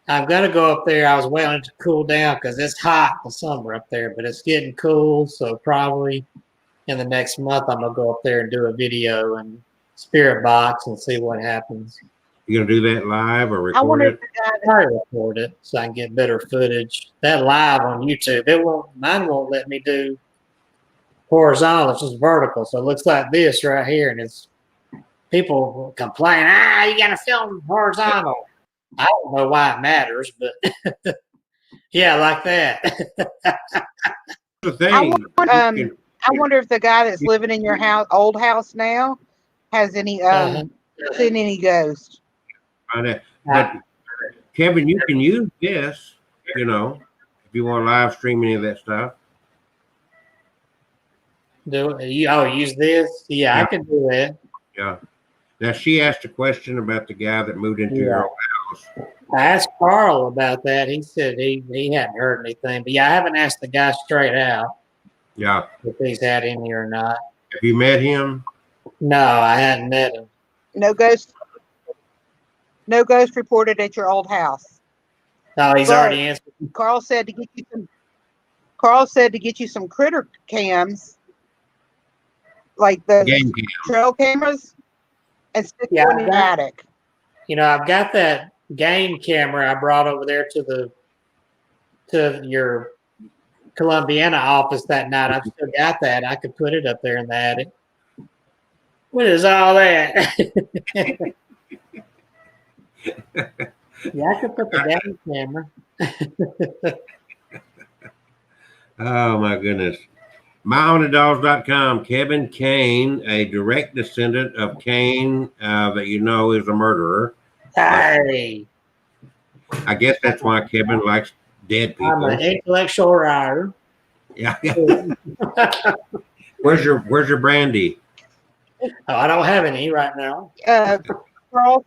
I'm gonna go up there. I was waiting to cool down because it's hot in the summer up there, but it's getting cool. So probably in the next month, I'm gonna go up there and do a video and spirit box and see what happens. You gonna do that live or I record wonder it? if the guy that Probably record it so I can get better footage. That live on YouTube, mine won't let me do horizontal. It's just vertical, so it looks like this right here, and it's people complain, you gotta film horizontal. I don't know why it matters, but yeah, like that. The thing. I wonder if the guy that's living in your old house now, has any seen any ghosts. But Kevin, you can use this, if you want to live stream any of that stuff. Use this? Yeah, I can do that. Yeah. Now she asked a question about the guy that moved into your old house. I asked Carl about that. He said he hadn't heard anything. But yeah, I haven't asked the guy straight out. Yeah. If he's had any or not. Have you met him? No, I hadn't met him. No ghost reported at your old house. No, he's already answered. Carl said to get you some critter cams, like the trail cameras, and stick them in the attic. I've got that game camera I brought over there to your Columbiana office that night. I've still got that. I could put it up there in the attic. What is all that? Yeah, I could put the game camera. Oh my goodness. MyHauntedDolls.com. Kevin Kane, a direct descendant of Kane, that you know is a murderer. Hey, I guess that's why Kevin likes dead I'm people. an intellectual writer. Yeah. Oh, Where's your brandy? I don't have any right now. Carl,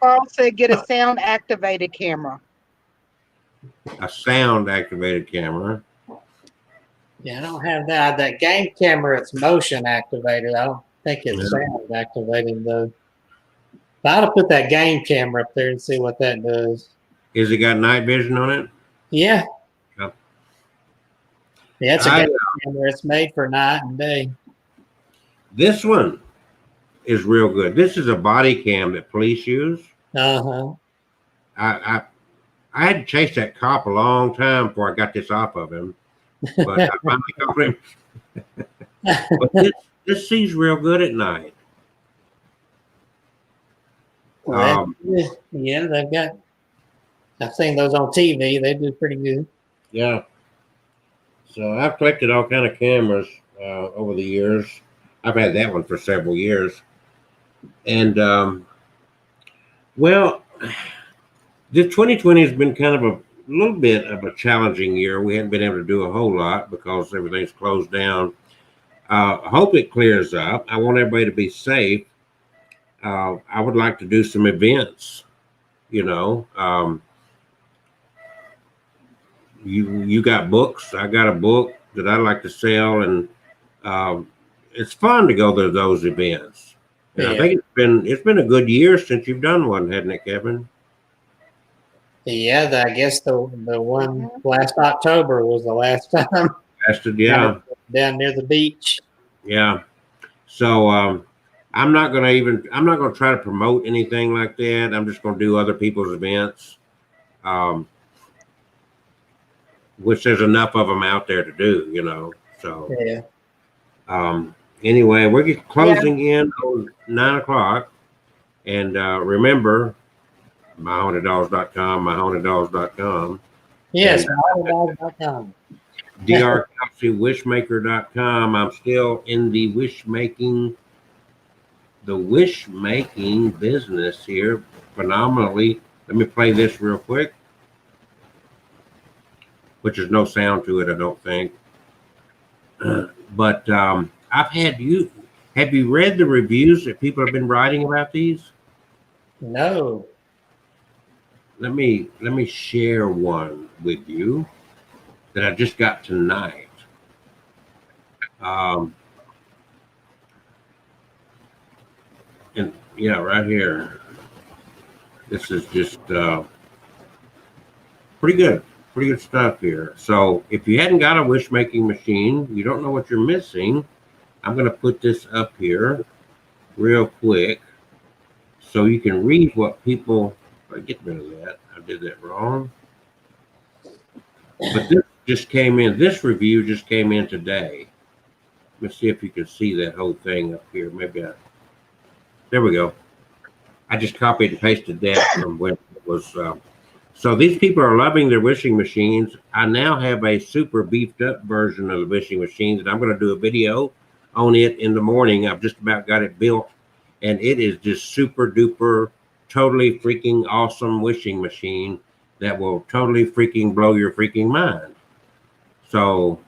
Carl said get a sound activated camera. A sound activated camera. Yeah, I don't have that. That game camera, it's motion activated. I don't think it's sound activated though. But I'll put that game camera up there and see what that does. Is it got night vision on it? Yeah. Yep. Yeah, it's a game camera. It's made for night and day. This one is real good. This is a body cam that police use. Uh-huh. I had to chase that cop a long time before I got this off of him, but I finally got him. But this sees real good at night. Well, yeah, they've got. I've seen those on TV. They do pretty good. Yeah. So I've collected all kind of cameras over the years. I've had that one for several years, and well, the 2020 has been kind of a little bit of a challenging year. We haven't been able to do a whole lot because everything's closed down. I hope it clears up. I want everybody to be safe. I would like to do some events. You know, you got books. I got a book that I like to sell, and it's fun to go to those events. And I think it's been a good year since you've done one, hasn't it, Kevin? Yeah, I guess the one last October was the last time. Yeah. Down near the beach. Yeah. So I'm not gonna try to promote anything like that. I'm just gonna do other people's events. Which there's enough of them out there to do, you know. So yeah. Anyway, we're closing in on 9 o'clock. And remember, myhauntedDolls.com, myhauntedDolls.com. Yes, myhauntedDolls.com. drkelsey.wishmaker.com. I'm still in the wish making business here phenomenally. Let me play this real quick, which is no sound to it, I don't think. But I've had you. Have you read the reviews that people have been writing about these? No. Let me share one with you that I just got tonight. And yeah, right here. This is just pretty good stuff here. So if you hadn't got a wish making machine, you don't know what you're missing. I'm going to put this up here real quick so you can read what people. Get rid of that. I did that wrong. But this just came in. This review just came in today. Let me see if you can see that whole thing up here. Maybe there we go. I just copied and pasted that from when it was. So these people are loving their wishing machines. I now have a super beefed up version of the wishing machines, and I'm going to do a video on it in the morning. I've just about got it built, and it is just super duper, totally freaking awesome wishing machine that will totally freaking blow your freaking mind. So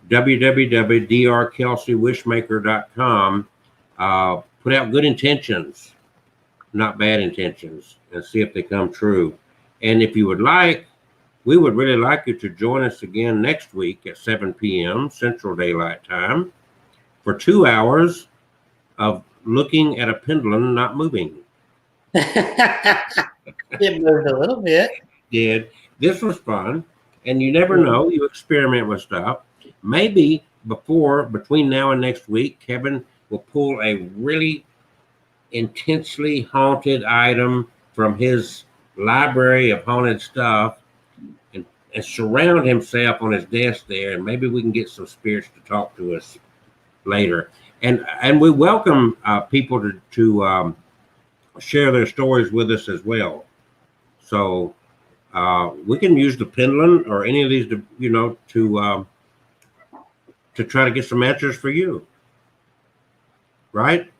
www.drkelseywishmaker.com. Put out good intentions, not bad intentions, and see if they come true. And if you would like, we would really like you to join us again next week at 7 p.m. Central Daylight Time for 2 hours of looking at a pendulum not moving. It moved a little bit. This was fun, and you never know. You experiment with stuff. Maybe between now and next week, Kevin will pull a really intensely haunted item from his library of haunted stuff and surround himself on his desk there, and maybe we can get some spirits to talk to us later. And we welcome people to share their stories with us as well. So we can use the pendulum or any of these to to try to get some answers for you. Right?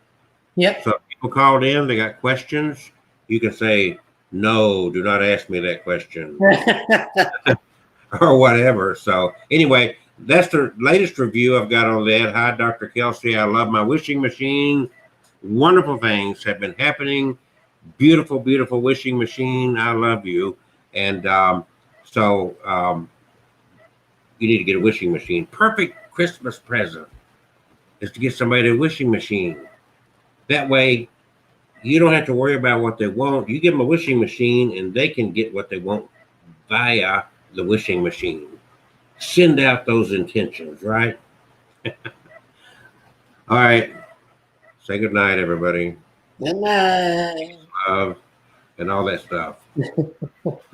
Yep. So if people called in, they got questions. You can say, no, do not ask me that question or whatever. So anyway, that's the latest review I've got on that. Hi, Dr. Kelsey. I love my wishing machine. Wonderful things have been happening. Beautiful, beautiful wishing machine. I love you. And you need to get a wishing machine. Perfect Christmas present is to get somebody a wishing machine. That way, you don't have to worry about what they want. You give them a wishing machine and they can get what they want via the wishing machine. Send out those intentions, right? All right. Say good night, everybody. Good night. Love and all that stuff.